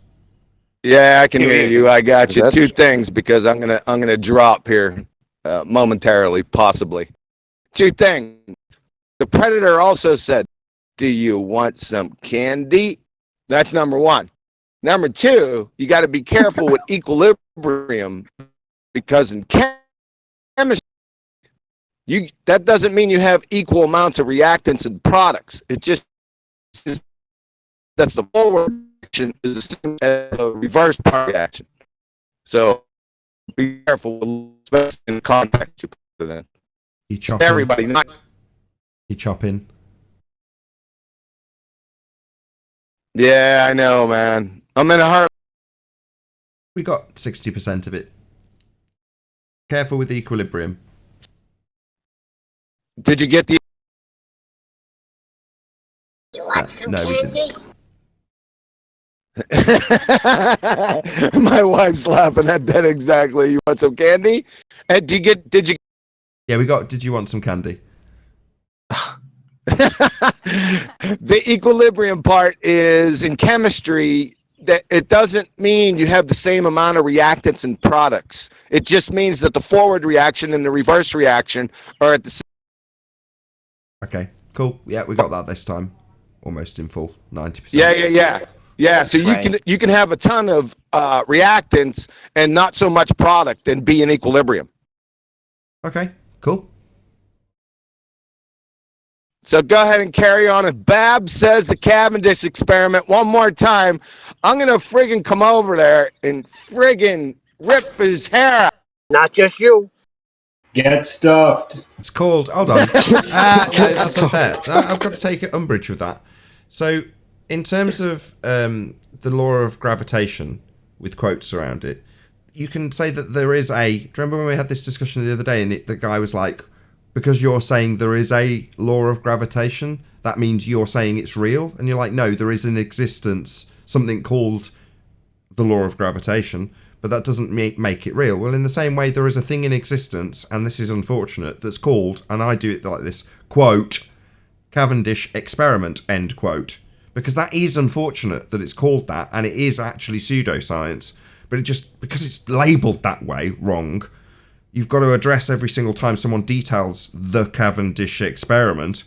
Yeah, I can hear you. I got you. Two things because I'm gonna drop here momentarily, possibly. Two things. The Predator also said, "Do you want some candy?" That's number one. Number two, you got to be careful with equilibrium because in chemistry, that doesn't mean you have equal amounts of reactants and products. It just is, that's the forward reaction is the same as the reverse reaction. So be careful, especially in the context you put it in. You chop in. Everybody, not You chop in. Yeah, I know, man. I'm in a hurry. We got 60% of it. Careful with the equilibrium. Did you get the? You want some no, we candy? My wife's laughing at that exactly. You want some candy? And did you? Yeah, we got. Did you want some candy? The equilibrium part is in chemistry that it doesn't mean you have the same amount of reactants and products. It just means that the forward reaction and the reverse reaction are at the same. Okay, cool. Yeah, we got that this time. Almost in full, 90%. Yeah. So you can have a ton of reactants and not so much product and be in equilibrium. Okay, cool. So go ahead and carry on. If Bab says the Cavendish experiment one more time, I'm going to friggin' come over there and friggin' rip his hair out. Not just you. Get stuffed. It's called. Hold on. Yeah, that's unfair. I've got to take umbrage with that. So, in terms of the law of gravitation, with quotes around it, you can say that there is a. Do you remember when we had this discussion the other day, and the guy was like, because you're saying there is a law of gravitation, that means you're saying it's real? And you're like, no, there is in existence something called the law of gravitation, but that doesn't make it real. Well, in the same way, there is a thing in existence, and this is unfortunate, that's called, and I do it like this, quote, Cavendish experiment, end quote. because that is unfortunate that it's called that, and it is actually pseudoscience. But it just, because it's labelled that way wrong, you've got to address every single time someone details the Cavendish experiment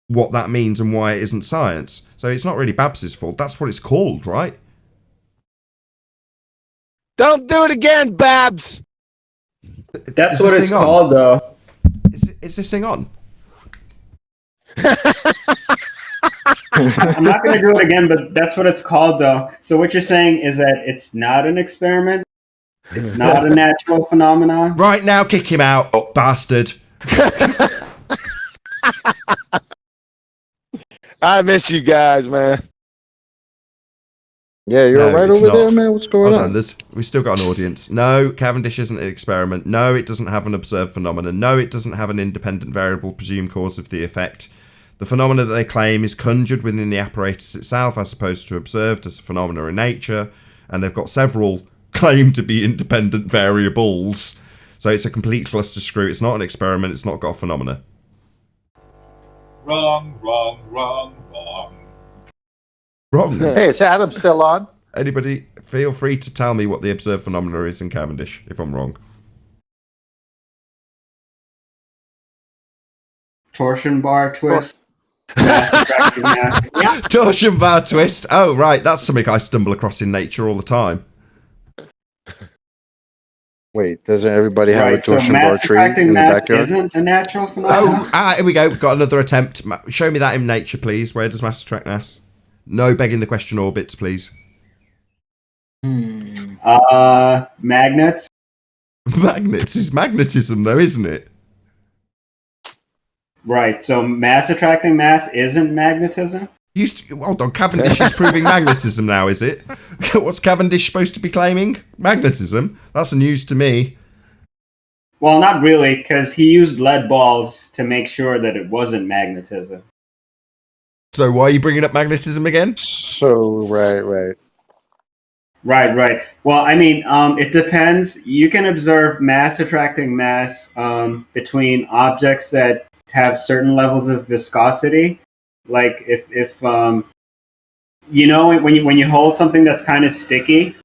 what that means and why it isn't science. So it's not really Babs's fault. That's what it's called, right? Don't do it again, Babs. That's what it's called, though. Is this thing on? I'm not going to do it again, but that's what it's called, though. So what you're saying is that it's not an experiment? It's not a natural phenomenon? Right now, kick him out, bastard. I miss you guys, man. Yeah, you're No, right it's over not. there, man. What's going Hold on? We've still got an audience. No, Cavendish isn't an experiment. No, it doesn't have an observed phenomenon. No, it doesn't have an independent variable presumed cause of the effect. The phenomena that they claim is conjured within the apparatus itself as opposed to observed as a phenomena in nature, and they've got several claimed to be independent variables. So it's a complete cluster screw. It's not an experiment. It's not got a phenomena. Wrong, wrong, wrong, wrong. Wrong. Hey, is Adam still on? Anybody, feel free to tell me what the observed phenomena is in Cavendish, if I'm wrong. Torsion bar twist. Mass attracting mass. Yeah. Torsion bar twist. Oh, right. That's something I stumble across in nature all the time. Wait, doesn't everybody have a Right, so torsion bar mass tree in attracting the mass backyard? isn't a natural phenomenon? Oh, here we go. Got another attempt. Show me that in nature, please. Where does mass attract mass? No begging the question orbits, please. Magnets. Magnets is magnetism, though, isn't it? Right, so mass attracting mass isn't magnetism? Hold on, Cavendish is proving magnetism now, is it? What's Cavendish supposed to be claiming? Magnetism? That's news to me. Well, not really, because he used lead balls to make sure that it wasn't magnetism. So why are you bringing up magnetism again? So, right. Right. Well, I mean, it depends. You can observe mass attracting mass between objects that have certain levels of viscosity. Like if you know, when you hold something that's kind of sticky,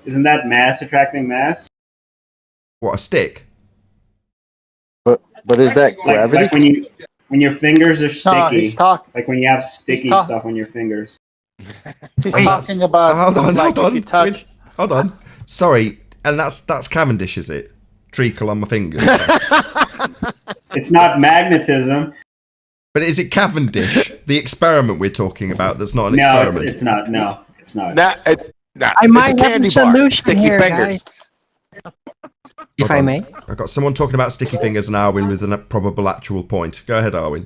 isn't that mass attracting mass? What, a stick? But is that gravity? Like when your fingers are sticky, like when you have sticky talk- stuff on your fingers. He's talking about Hold if you touch. Hold on. Sorry, and that's Cavendish, is it? Treacle on my fingers. It's not magnetism. But is it Cavendish, the experiment we're talking about? That's not an No, experiment. it's not. No, it's not. I might have a solution here, guys. If I may. I've got someone talking about sticky fingers and Arwin with a probable actual point. Go ahead, Arwin.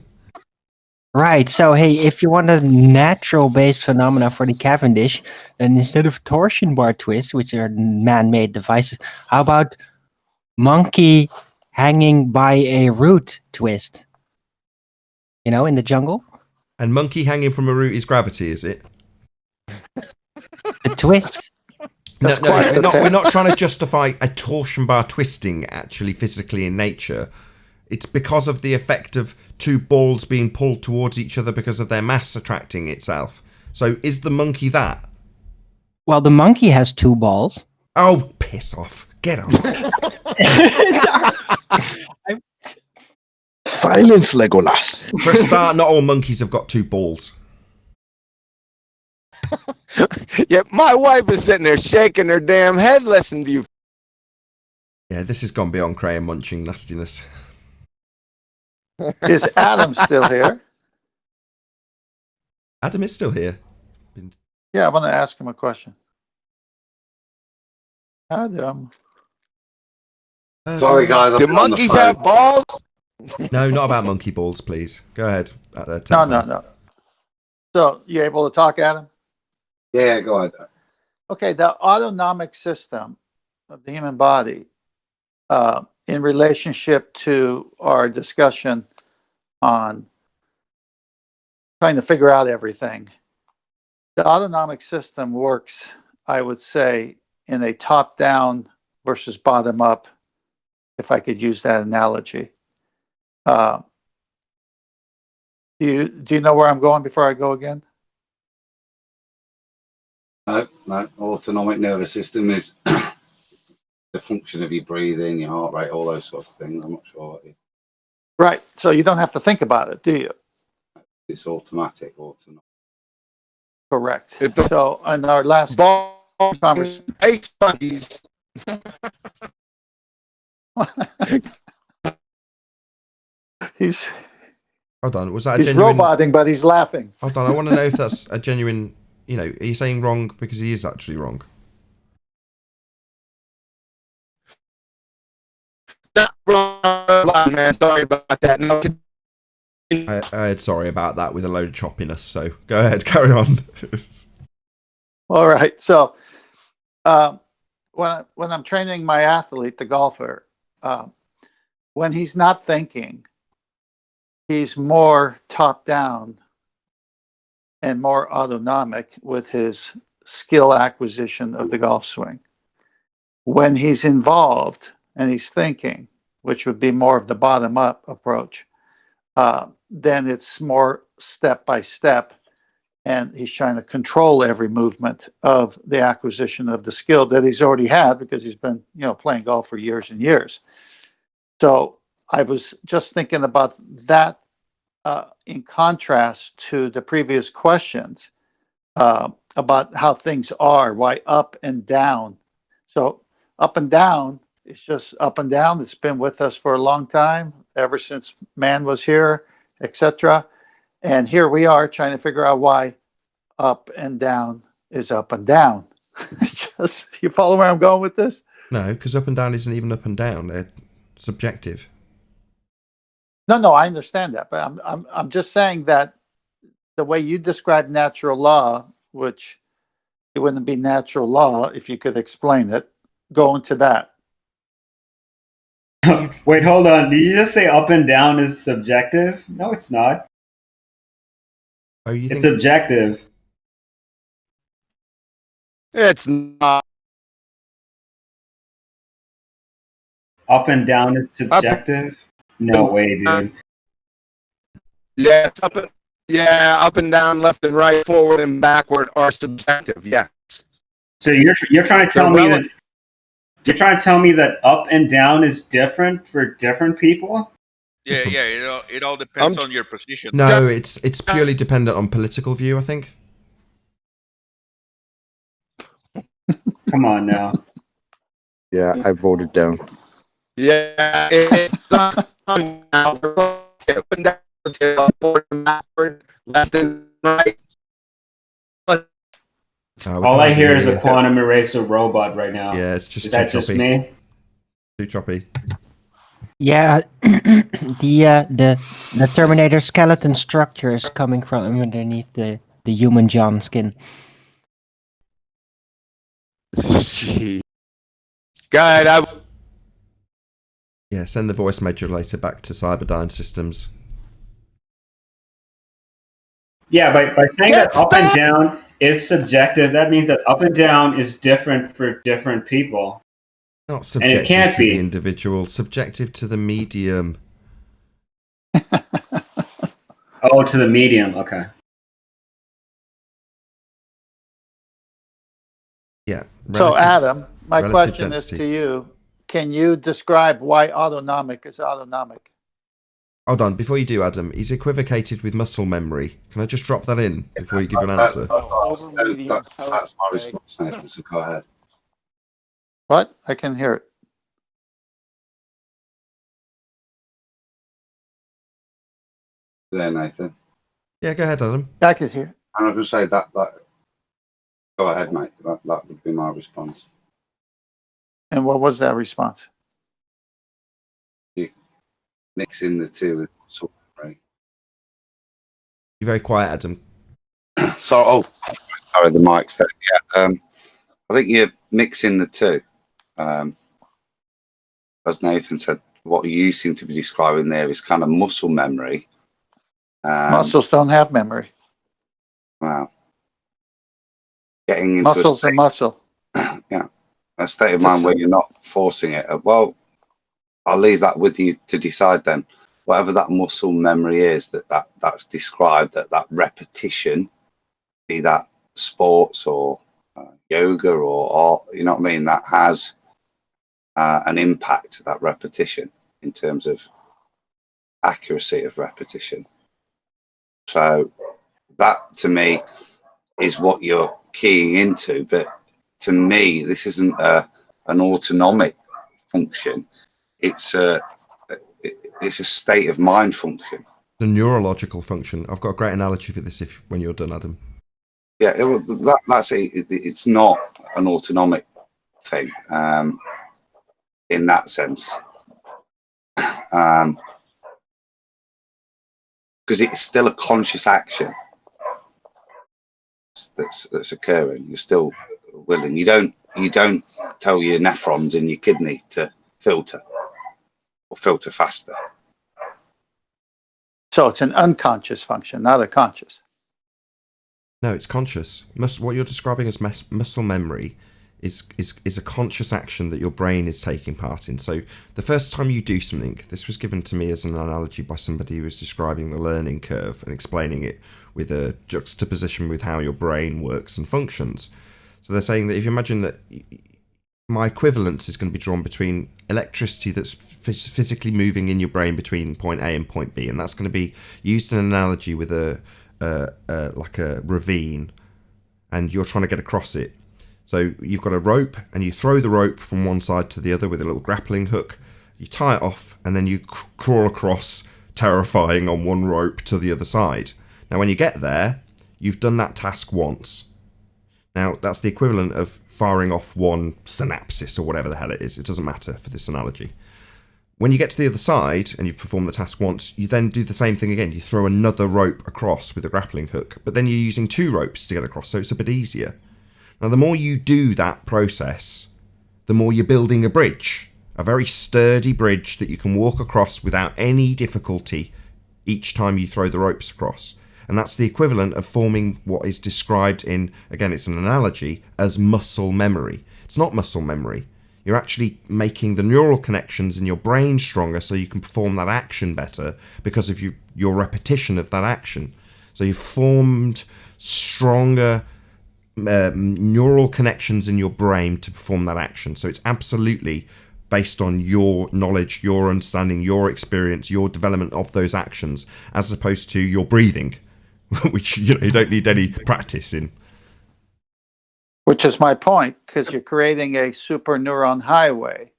Right, so hey, if you want a natural-based phenomena for the Cavendish, then instead of torsion bar twists, which are man-made devices, how about monkey hanging by a root twist? You know, in the jungle? And monkey hanging from a root is gravity, is it? The twist? No, we're not trying to justify a torsion bar twisting actually physically in nature. It's because of the effect of two balls being pulled towards each other because of their mass attracting itself. So is the monkey that? Well, the monkey has two balls. Oh, piss off. Get off. Silence, Legolas. For a start, not all monkeys have got two balls. Yeah, my wife is sitting there shaking her damn head listening to you. Yeah, this has gone beyond crayon munching nastiness. Is Adam still here? Adam is still here. Yeah, I want to ask him a question. Adam. Sorry, guys. Do monkeys have balls? No, not about monkey balls, please. Go ahead. No. So, you able to talk, Adam? Yeah, go ahead. Okay, the autonomic system of the human body, in relationship to our discussion on trying to figure out everything, the autonomic system works, I would say, in a top-down versus bottom-up, if I could use that analogy. Do you know where I'm going before I go again? No, no. Autonomic nervous system is the function of your breathing, your heart rate, all those sort of things. I'm not sure what it is. Right. So you don't have to think about it, do you? It's automatic. Autonomic. Correct. If the So in our last ball conversation, ice buggies. he's Hold on, was that a he's genuine? roboting, but he's laughing. Hold on, I want to know if that's a genuine. You know, are you saying wrong because he is actually wrong? Not wrong, man. Sorry about that. No, I heard sorry about that with a load of choppiness. So go ahead, carry on. All right. So when I'm training my athlete, the golfer, when he's not thinking, he's more top down and more autonomic with his skill acquisition of the golf swing. When he's involved and he's thinking, which would be more of the bottom up approach, then it's more step by step, and he's trying to control every movement of the acquisition of the skill that he's already had because he's been, playing golf for years and years. So I was just thinking about that in contrast to the previous questions about how things are, why up and down. So up and down, it's just up and down. It's been with us for a long time, ever since man was here, etc. And here we are trying to figure out why up and down is up and down. Just, you follow where I'm going with this? No, because up and down isn't even up and down. They're subjective. No, I understand that, but I'm just saying that the way you describe natural law, which it wouldn't be natural law if you could explain it, go into that. Wait, hold on. Did you just say up and down is subjective? No, it's not. Oh, you It's think objective. it's not. Up and down is subjective? No way, dude. Yeah, it's up and down, left and right, forward and backward are subjective. Yes. So you're trying to tell me that you're trying to tell me that up and down is different for different people? Yeah. It all depends on your position. No, it's purely dependent on political view, I think. Come on now. Yeah, I voted down. Yeah, it's up and down, forward and backward, left and right. All I hear is a quantum eraser robot right now. Yeah, it's just is that too just choppy. me? Too choppy. Yeah, the Terminator skeleton structure is coming from underneath the human John skin. Guide, Yeah, send the voice modulator back to Cyberdyne Systems. Yeah, by saying that up and down is subjective, that means that up and down is different for different people. Not subjective and it can't to be the individual, subjective to the medium. Oh, to the medium. Okay. Yeah. So Adam, my relative question density. is to you. Can you describe why autonomic is autonomic? Hold on, before you do, Adam, he's equivocated with muscle memory. Can I just drop that in before you give an answer? That's my response, Nathan, so go ahead. What? I can hear it. There, Nathan. Yeah, go ahead, Adam. I can hear it. I'm not going to say that. Go ahead, mate. That would be my response. And what was that response? You mixing the two with muscle memory. You're very quiet, Adam. Sorry, the mic's there. Yeah, I think you're mixing the two. As Nathan said, what you seem to be describing there is kind of muscle memory. Muscles don't have memory. Wow. Getting into Muscle's a muscle. Yeah, a state of mind where you're not forcing it. Well, I'll leave that with you to decide then. Whatever that muscle memory is that's described, that repetition, be that sports or yoga or art, you know what I mean, that has an impact, that repetition, in terms of accuracy of repetition. So that to me is what you're keying into. But to me, this isn't an autonomic function. It's a state of mind function. The neurological function. I've got a great analogy for this when you're done, Adam. Yeah, it's not an autonomic thing in that sense. Because it's still a conscious action that's occurring. You're still willing. You don't tell your nephrons in your kidney to filter or filter faster. So it's an unconscious function, not a conscious. No, it's conscious. What you're describing as muscle memory is a conscious action that your brain is taking part in. So the first time you do something, this was given to me as an analogy by somebody who was describing the learning curve and explaining it with a juxtaposition with how your brain works and functions. So they're saying that if you imagine that my equivalence is going to be drawn between electricity that's physically moving in your brain between point A and point B, and that's going to be used in an analogy with like a ravine, and you're trying to get across it. So you've got a rope, and you throw the rope from one side to the other with a little grappling hook. You tie it off, and then you crawl across, terrifying, on one rope to the other side. Now, when you get there, you've done that task once. Now, that's the equivalent of firing off one synapsis or whatever the hell it is. It doesn't matter for this analogy. When you get to the other side and you've performed the task once, you then do the same thing again. You throw another rope across with a grappling hook, but then you're using 2 ropes to get across, so it's a bit easier. Now, the more you do that process, the more you're building a bridge, a very sturdy bridge that you can walk across without any difficulty each time you throw the ropes across. And that's the equivalent of forming what is described in, again, it's an analogy, as muscle memory. It's not muscle memory. You're actually making the neural connections in your brain stronger so you can perform that action better because of your repetition of that action. So you've formed stronger neural connections in your brain to perform that action. So it's absolutely based on your knowledge, your understanding, your experience, your development of those actions, as opposed to your breathing, which you don't need any practice in. Which is my point, because you're creating a super neuron highway.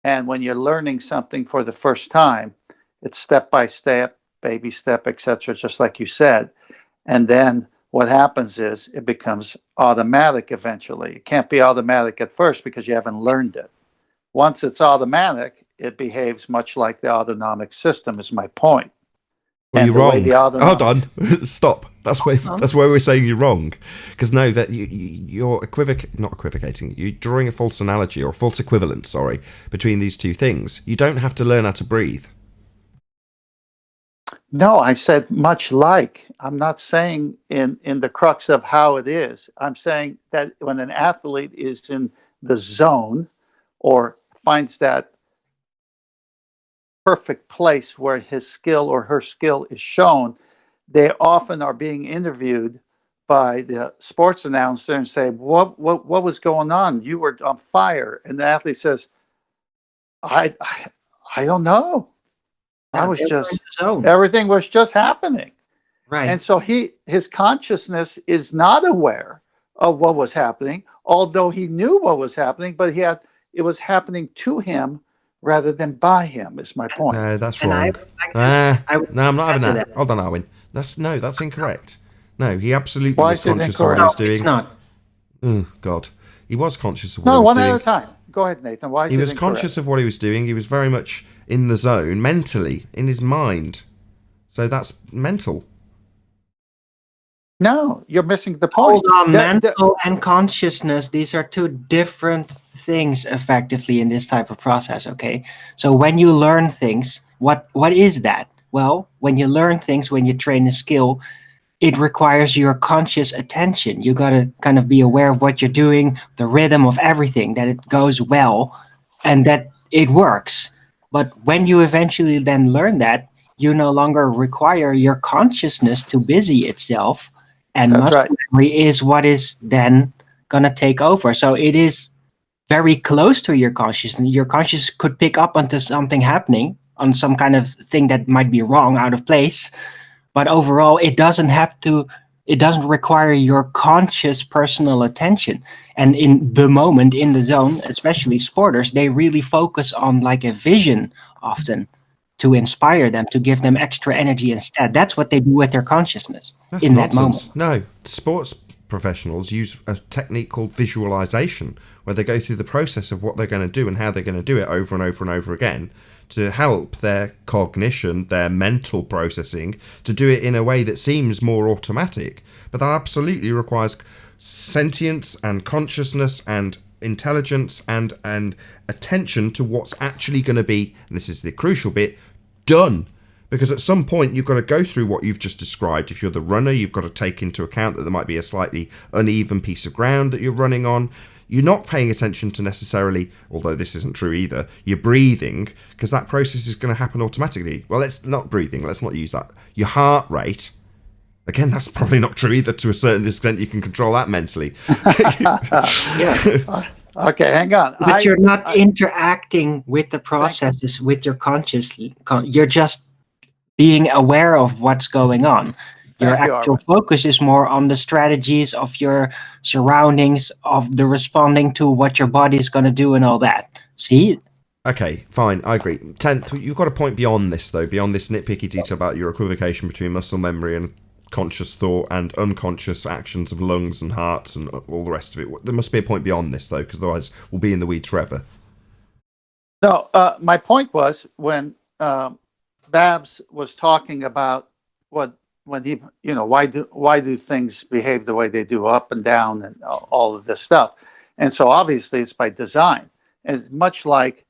And when you're learning something for the first time, it's step by step, baby step, etc., just like you said. And then what happens is it becomes automatic eventually. It can't be automatic at first because you haven't learned it. Once it's automatic, it behaves much like the autonomic system, is my point. Well, you're wrong. Hold on. Stop. That's where we're saying you're wrong. Because no, that you're not equivocating. You're drawing a false analogy or a false equivalence, between these two things. You don't have to learn how to breathe. No, I said much like. I'm not saying in the crux of how it is. I'm saying that when an athlete is in the zone or finds that perfect place where his skill or her skill is shown, they often are being interviewed by the sports announcer and say, what was going on? You were on fire. And the athlete says, I don't know. I was just, everything was just happening. Right. And so his consciousness is not aware of what was happening, although he knew what was happening, but it was happening to him rather than by him, is my point. No, that's wrong. No, I'm not having that. Hold on, Arwin. That's incorrect. No, he absolutely was conscious of what he was doing. It's not. Oh, God. He was conscious of what he was doing. No, one at a time. Go ahead, Nathan. Why is he was conscious of what he was doing. He was very much in the zone, mentally, in his mind. So that's mental. No, you're missing the point. Hold on, mental and consciousness, these are two different things effectively in this type of process, okay? So when you learn things, what is that? Well, when you learn things, when you train a skill, it requires your conscious attention. You got to kind of be aware of what you're doing, the rhythm of everything, that it goes well, and that it works. But when you eventually then learn that, you no longer require your consciousness to busy itself, and muscle memory is what is then gonna take over. So it is very close to your conscious, and your conscious could pick up onto something happening, on some kind of thing that might be wrong, out of place. But overall, it doesn't require your conscious personal attention. And in the moment, in the zone, especially sporters, they really focus on like a vision often to inspire them, to give them extra energy instead. That's what they do with their consciousness That's in nonsense. that moment. No, sports professionals use a technique called visualization, where they go through the process of what they're going to do and how they're going to do it over and over and over again to help their cognition, their mental processing, to do it in a way that seems more automatic. But that absolutely requires sentience and consciousness and intelligence and attention to what's actually going to be, and this is the crucial bit, done. Because at some point you've got to go through what you've just described. If you're the runner, you've got to take into account that there might be a slightly uneven piece of ground that you're running on. You're not paying attention to necessarily, although this isn't true either, your breathing, because that process is going to happen automatically. Well, let's not use that. Your heart rate, again, that's probably not true either. To a certain extent, you can control that mentally. Yeah. Okay, hang on. But you're not interacting with the processes with your conscious. You're just being aware of what's going on. Your actual focus is more on the strategies of your surroundings, of the responding to what your body is going to do and all that. See? Okay, fine, I agree. 10th, you've got a point beyond this, though, beyond this nitpicky detail about your equivocation between muscle memory and conscious thought and unconscious actions of lungs and hearts and all the rest of it. There must be a point beyond this, though, because otherwise we'll be in the weeds forever. No, my point was when Babs was talking about when he, why do things behave the way they do, up and down and all of this stuff. And so obviously it's by design. And much like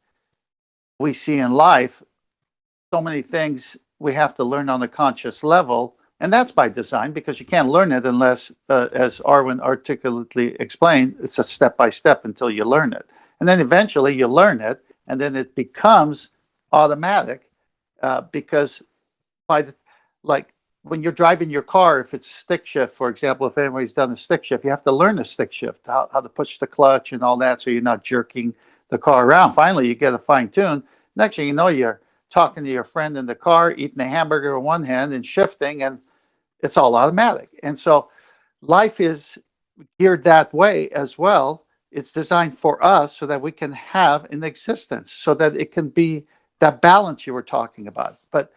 we see in life, so many things we have to learn on a conscious level, and that's by design, because you can't learn it unless, as Arwen articulately explained, it's a step-by-step until you learn it. And then eventually you learn it, and then it becomes automatic, because when you're driving your car, if it's stick shift, for example, if anybody's done a stick shift, you have to learn a stick shift, how to push the clutch and all that, so you're not jerking the car around. Finally, you get a fine tune. Next thing you know, you're talking to your friend in the car, eating a hamburger with one hand and shifting, and it's all automatic. And so life is geared that way as well. It's designed for us so that we can have an existence, so that it can be that balance you were talking about. But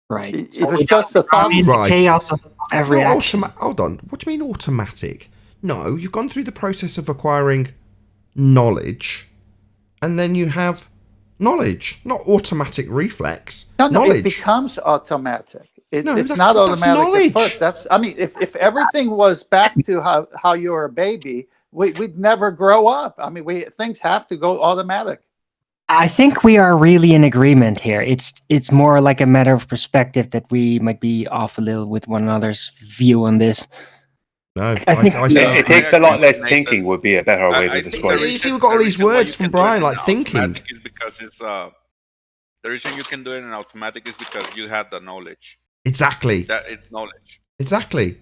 right. It was just a thought. Right. Chaos of every action. Hold on. What do you mean automatic? No, you've gone through the process of acquiring knowledge, and then you have knowledge, not automatic reflex. No, knowledge. It becomes automatic. It's that's not automatic knowledge. at first. If everything was back to how you were a baby, we'd never grow up. Things have to go automatic. I think we are really in agreement here. It's more like a matter of perspective that we might be off a little with one another's view on this. No, it takes a lot less thinking would be a better way to describe it. You see, we've got all these words from Brian, like thinking. Is because it's the reason you can do it in automatic is because you have the knowledge. Exactly. That is knowledge. Exactly.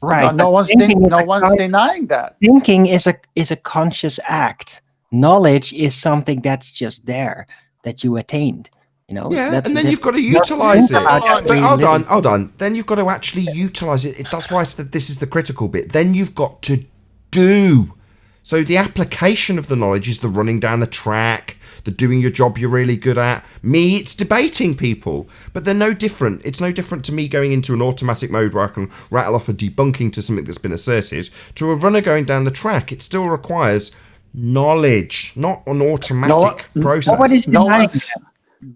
Right. No one's denying that. Thinking is a conscious act. Knowledge is something that's just there that you attained. Yeah, and then you've got to utilize it. But hold on. Then you've got to actually utilize it. That's why I said this is the critical bit. Then you've got to do. So the application of the knowledge is the running down the track, the doing your job you're really good at. Me, it's debating people. But they're no different. It's no different to me going into an automatic mode where I can rattle off a debunking to something that's been asserted, to a runner going down the track. It still requires knowledge, not an automatic process. Nobody's denying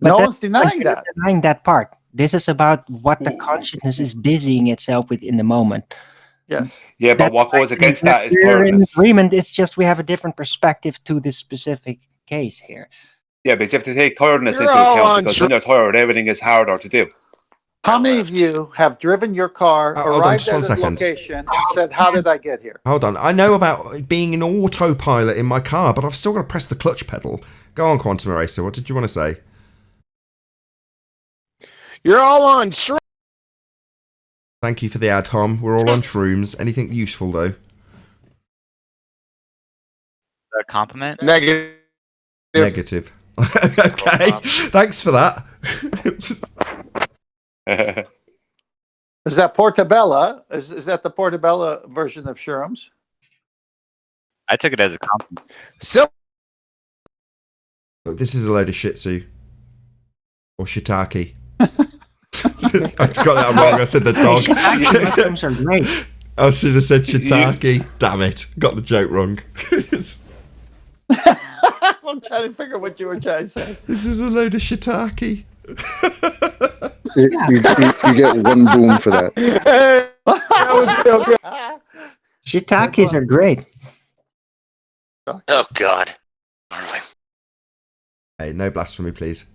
no one's denying that. Denying that part. This is about what the consciousness is busying itself with in the moment. Yes. Yeah, but what goes against that is we're in tiredness. agreement. It's just we have a different perspective to this specific case here. Yeah, but you have to take tiredness into account, because when you're tired, everything is harder to do. How many of you have driven your car, arrived at a location, and said, "How did I get here?" Hold on. I know about being in autopilot in my car, but I've still got to press the clutch pedal. Go on, Quantum Eraser. What did you want to say? You're all on shrooms. Thank you for the ad, Tom. We're all on shrooms. Anything useful, though? a compliment? Negative. Negative. Okay, thanks for that. Is that Portabella? Is that the Portabella version of Sherm's? I took it as a compliment. So Look, this is a load of Shih Tzu or shiitake. I got that wrong. I said the dog. Shiitake mushrooms are great. I should have said shiitake. Damn it, got the joke wrong. I'm trying to figure what you were trying to say. This is a load of shiitake. You get one boom for that. That was so good. Shiitakes are great. Oh God. Hey, no blasphemy, please.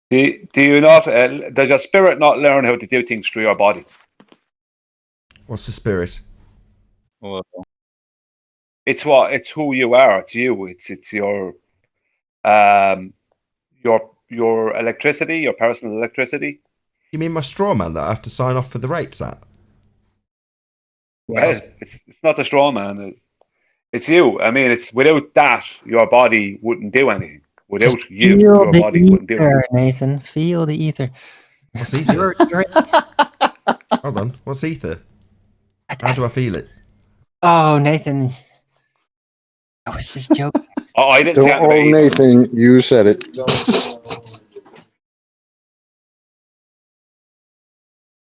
Do you not? Does your spirit not learn how to do things through your body? What's the spirit? Well, It's what? It's who you are. It's you. It's your electricity, your personal electricity. You mean my straw man that I have to sign off for the rates at? Well, it's not the straw man. It's you. I mean, it's without that, your body wouldn't do anything. Without Just you, feel your the body wouldn't do ether, anything. Nathan. Feel the ether. What's ether? You're Hold on. What's ether? How do I feel it? Oh, Nathan. I was just joking. Oh, I didn't. Don't, say oh, Nathan, you said it.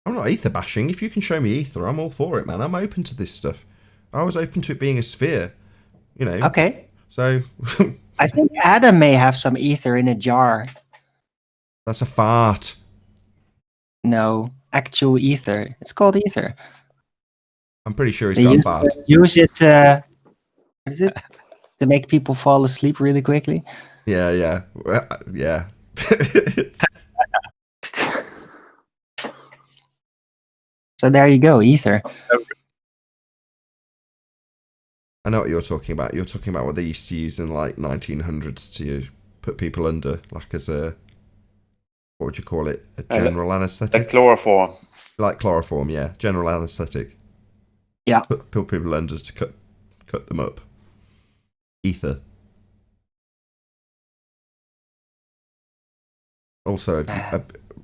I'm not ether bashing. If you can show me ether, I'm all for it, man. I'm open to this stuff. I was open to it being a sphere, you know. Okay. So I think Adam may have some ether in a jar. that's a fart. No, actual ether. It's called ether. I'm pretty sure he's They got a use, fart. use it. What is it? To make people fall asleep really quickly. Yeah, yeah, yeah. So there you go, ether. I know what you're talking about. You're talking about what they used to use in like 1900s to put people under, like as a, what would you call it? A general anaesthetic? Like chloroform. Like chloroform, yeah. General anaesthetic. Yeah. Put people under to cut them up. Ether. Also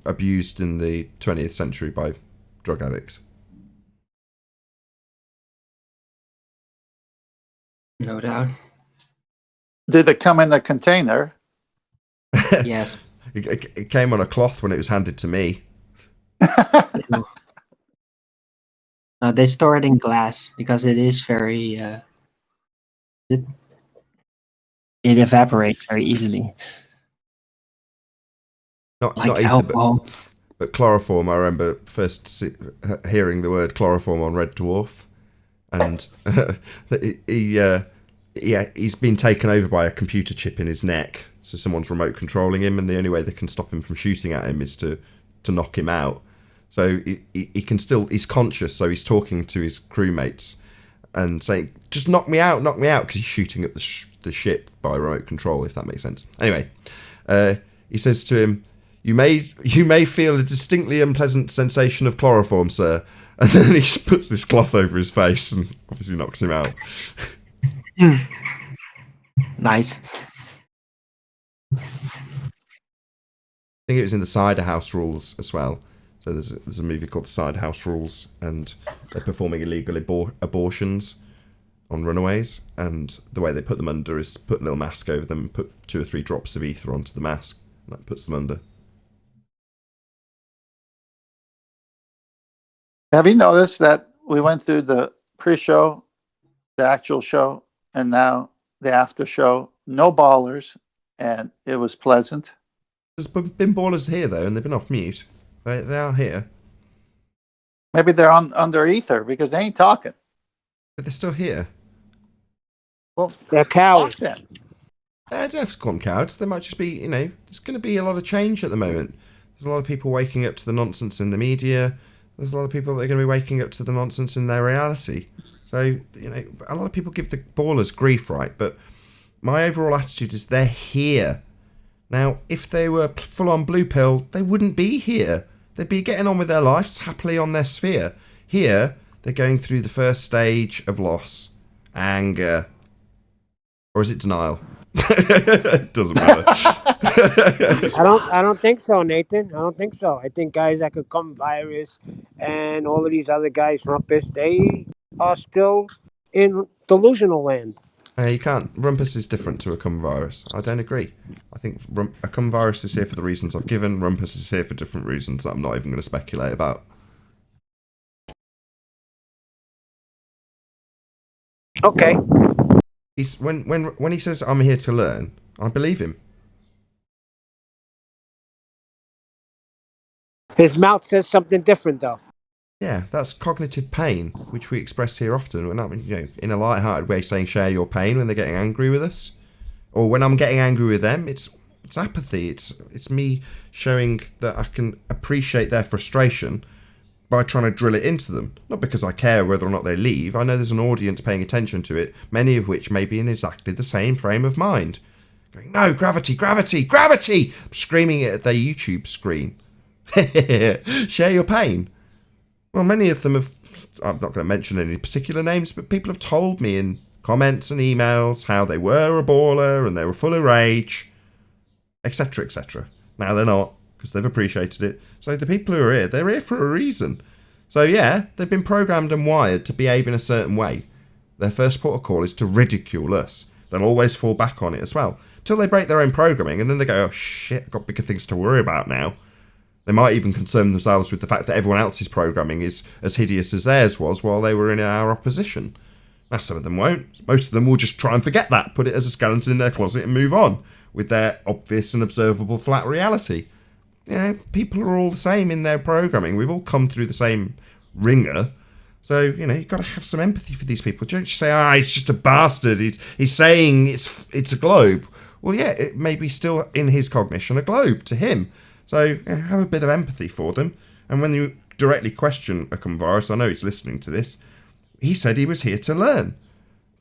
abused in the 20th century by drug addicts. No doubt. Did it come in a container? Yes. It came on a cloth when it was handed to me. They store it in glass because it is very. It evaporates very easily. Not Like ether, alcohol. but chloroform. I remember first hearing the word chloroform on Red Dwarf, and he's been taken over by a computer chip in his neck. So someone's remote controlling him, and the only way they can stop him from shooting at him is to knock him out. So he can still, he's conscious, so he's talking to his crewmates and saying, "Just knock me out," because he's shooting at the ship by remote control, if that makes sense. Anyway, he says to him, "You may feel a distinctly unpleasant sensation of chloroform, sir." And then he puts this cloth over his face and obviously knocks him out. Nice. I think it was in the Cider House Rules as well. So there's a movie called The Cider House Rules, and they're performing illegal abortions on runaways, and the way they put them under is put a little mask over them, put 2 or 3 drops of ether onto the mask, and that puts them under. Have you noticed that we went through the pre-show, the actual show, and now the after show? No ballers, and it was pleasant. There's been ballers here though, and they've been off mute. They are here, Maybe they're under ether because they ain't talking. but they're still here. Well, they're cowards. Then. I don't have to call them cowards. They might just be, there's going to be a lot of change at the moment. There's a lot of people waking up to the nonsense in the media. There's a lot of people that are going to be waking up to the nonsense in their reality. So, a lot of people give the ballers grief, right? But my overall attitude is they're here. Now, if they were full-on blue pill, they wouldn't be here. They'd be getting on with their lives happily on their sphere. Here, They're going through the first stage of loss, anger, or is it denial? It doesn't matter. I don't think so, Nathan. I don't think so. I think guys that could come virus and all of these other guys, Rumpus, they are still in delusional land. You can't. Rumpus is different to a cum virus. I don't agree. I think a cum virus is here for the reasons I've given. Rumpus is here for different reasons that I'm not even going to speculate about. Okay. He's when he says I'm here to learn, I believe him. His mouth says something different, though. Yeah, that's cognitive pain, which we express here often. We're not, in a light-hearted way, saying share your pain when they're getting angry with us, or when I'm getting angry with them. It's apathy. It's me showing that I can appreciate their frustration by trying to drill it into them. Not because I care whether or not they leave. I know there's an audience paying attention to it, many of which may be in exactly the same frame of mind. Going, no, gravity, gravity, gravity! Screaming it at their YouTube screen. Share your pain. Well, many of them have, I'm not going to mention any particular names, but people have told me in comments and emails how they were a baller and they were full of rage, etc., etc. Now they're not, because they've appreciated it. So the people who are here, they're here for a reason. So yeah, they've been programmed and wired to behave in a certain way. Their first port of call is to ridicule us. They'll always fall back on it as well, till they break their own programming, and then they go, oh shit, I've got bigger things to worry about now. They might even concern themselves with the fact that everyone else's programming is as hideous as theirs was while they were in our opposition. Now, some of them won't. Most of them will just try and forget that, put it as a skeleton in their closet and move on with their obvious and observable flat reality. People are all the same in their programming. We've all come through the same ringer. So, you've got to have some empathy for these people. Don't just say, he's just a bastard. He's saying it's a globe. Well, yeah, it may be still in his cognition a globe to him. So have a bit of empathy for them. And when you directly question a cum virus, I know he's listening to this, he said he was here to learn.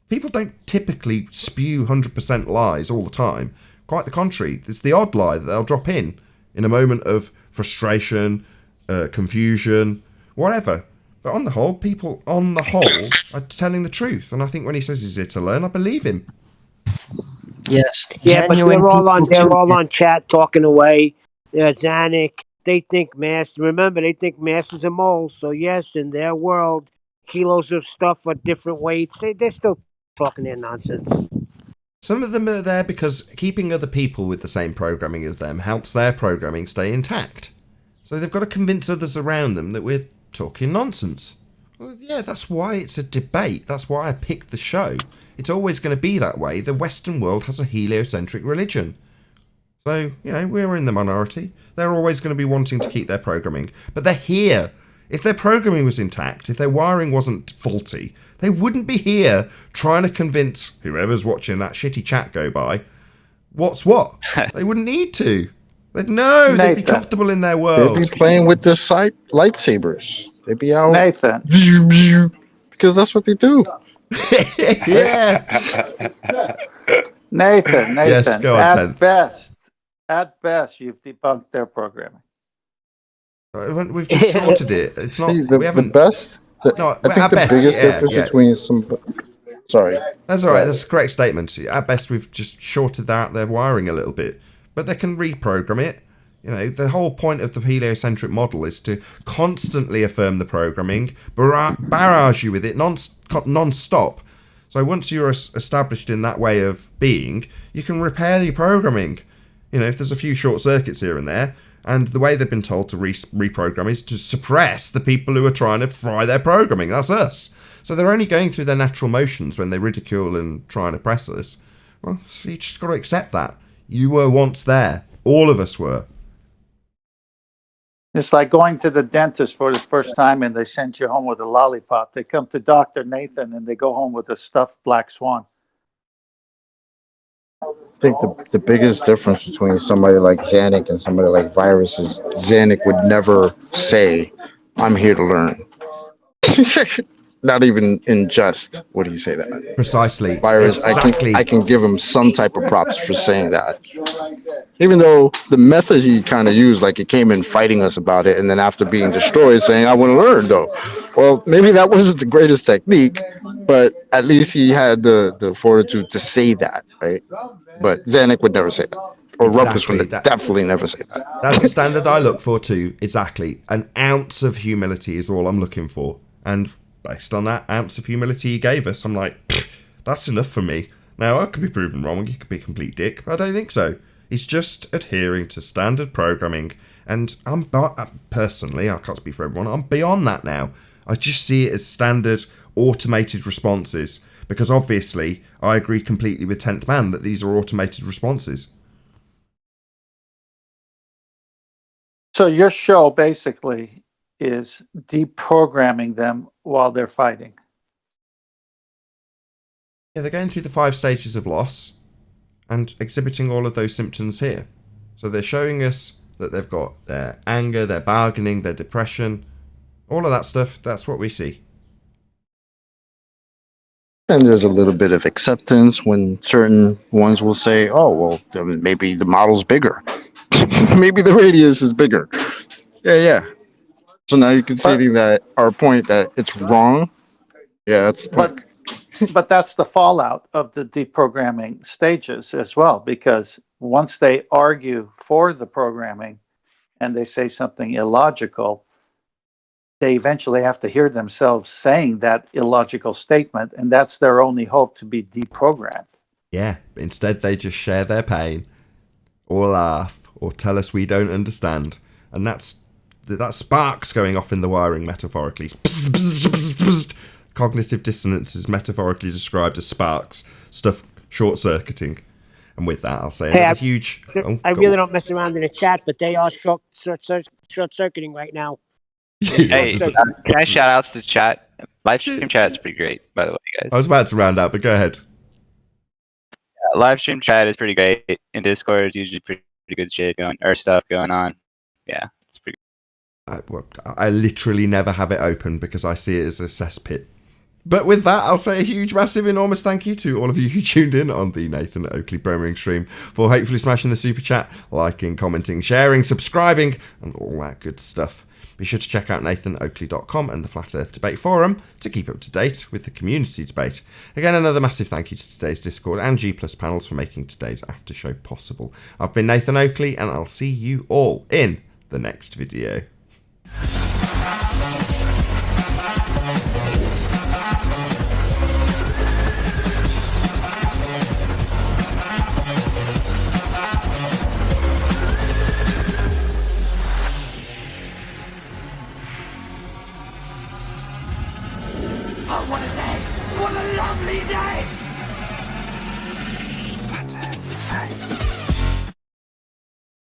People don't typically spew 100% lies all the time. Quite the contrary. There's the odd lie that they'll drop in a moment of frustration, confusion, whatever. But on the whole, people on the whole are telling the truth. And I think when he says he's here to learn, I believe him. Yes. Yeah, but they're all on chat talking away. Zanuck, they think mass. Remember, they think mass is a mole. So yes, in their world, kilos of stuff are different weights. They're still talking their nonsense. Some of them are there because keeping other people with the same programming as them helps their programming stay intact. So they've got to convince others around them that we're talking nonsense. Well, yeah, that's why it's a debate. That's why I picked the show. It's always going to be that way. The Western world has a heliocentric religion. So, we're in the minority. They're always going to be wanting to keep their programming. But they're here. If their programming was intact, if their wiring wasn't faulty, they wouldn't be here trying to convince whoever's watching that shitty chat go by what's what. They wouldn't need to. They'd know. They'd be comfortable in their world. They'd be playing with the lightsabers. They'd be out. Nathan. Because that's what they do. Yeah. Nathan. Yes, go on, At best, you've debunked their programming. We've just shorted it. It's not. We haven't. The best. No, I think the biggest difference between some. Sorry. That's all right. That's a correct statement. At best, we've just shorted out their wiring a little bit, but they can reprogram it. The whole point of the heliocentric model is to constantly affirm the programming, barrage you with it non-stop. So once you're established in that way of being, you can repair your programming. If there's a few short circuits here and there, and the way they've been told to reprogram is to suppress the people who are trying to fry their programming. That's us. So they're only going through their natural motions when they ridicule and try and oppress us. Well, so you just got to accept that. You were once there. All of us were. It's like going to the dentist for the first time and they send you home with a lollipop. They come to Dr. Nathan and they go home with a stuffed black swan. I think the biggest difference between somebody like Zanuck and somebody like Virus is Zanuck would never say, I'm here to learn. not even in jest would he say that. Precisely. Whereas Exactly. I can give him some type of props for saying that. Even though the method he kind of used, like he came in fighting us about it, and then after being destroyed, saying, I want to learn, though. Well, maybe that wasn't the greatest technique, but at least he had the fortitude to say that, right? But Zanuck would never say that. Or Rumpus would definitely never say that. That's the standard I look for too. Exactly. An ounce of humility is all I'm looking for. And based on that ounce of humility he gave us, I'm like, that's enough for me. Now, I could be proven wrong. You could be a complete dick, but I don't think so. He's just adhering to standard programming. And I'm personally, I can't speak for everyone, I'm beyond that now. I just see it as standard automated responses. Because obviously, I agree completely with 10th Man that these are automated responses. So your show basically is deprogramming them while they're fighting. Yeah, they're going through the 5 stages of loss and exhibiting all of those symptoms here. So they're showing us that they've got their anger, their bargaining, their depression, all of that stuff. That's what we see. And there's a little bit of acceptance when certain ones will say, oh, well, maybe the model's bigger. Maybe the radius is bigger. Yeah. So now you're conceding that our point that it's wrong. Yeah, that's the point. But that's the fallout of the deprogramming stages as well, because once they argue for the programming and they say something illogical, they eventually have to hear themselves saying that illogical statement, and that's their only hope to be deprogrammed. Yeah, instead they just share their pain, or laugh, or tell us we don't understand. And that sparks going off in the wiring metaphorically. Cognitive dissonance is metaphorically described as sparks, stuff short-circuiting. And with that, I'll say another huge... I really don't mess around in the chat, but they are short-circuiting right now. Hey, can I shout outs to chat? Live stream chat is pretty great, by the way, guys. I was about to round out, but go ahead. Live stream chat is pretty great. In Discord, it's usually pretty good shit going, or stuff going on. Yeah, it's pretty I literally never have it open because I see it as a cesspit. But with that, I'll say a huge, massive, enormous thank you to all of you who tuned in on the Nathan Oakley Programming stream for hopefully smashing the super chat, liking, commenting, sharing, subscribing, and all that good stuff. Be sure to check out nathanoakley.com and the Flat Earth Debate Forum to keep up to date with the community debate. Again, another massive thank you to today's Discord and G+ panels for making today's after show possible. I've been Nathan Oakley, and I'll see you all in the next video.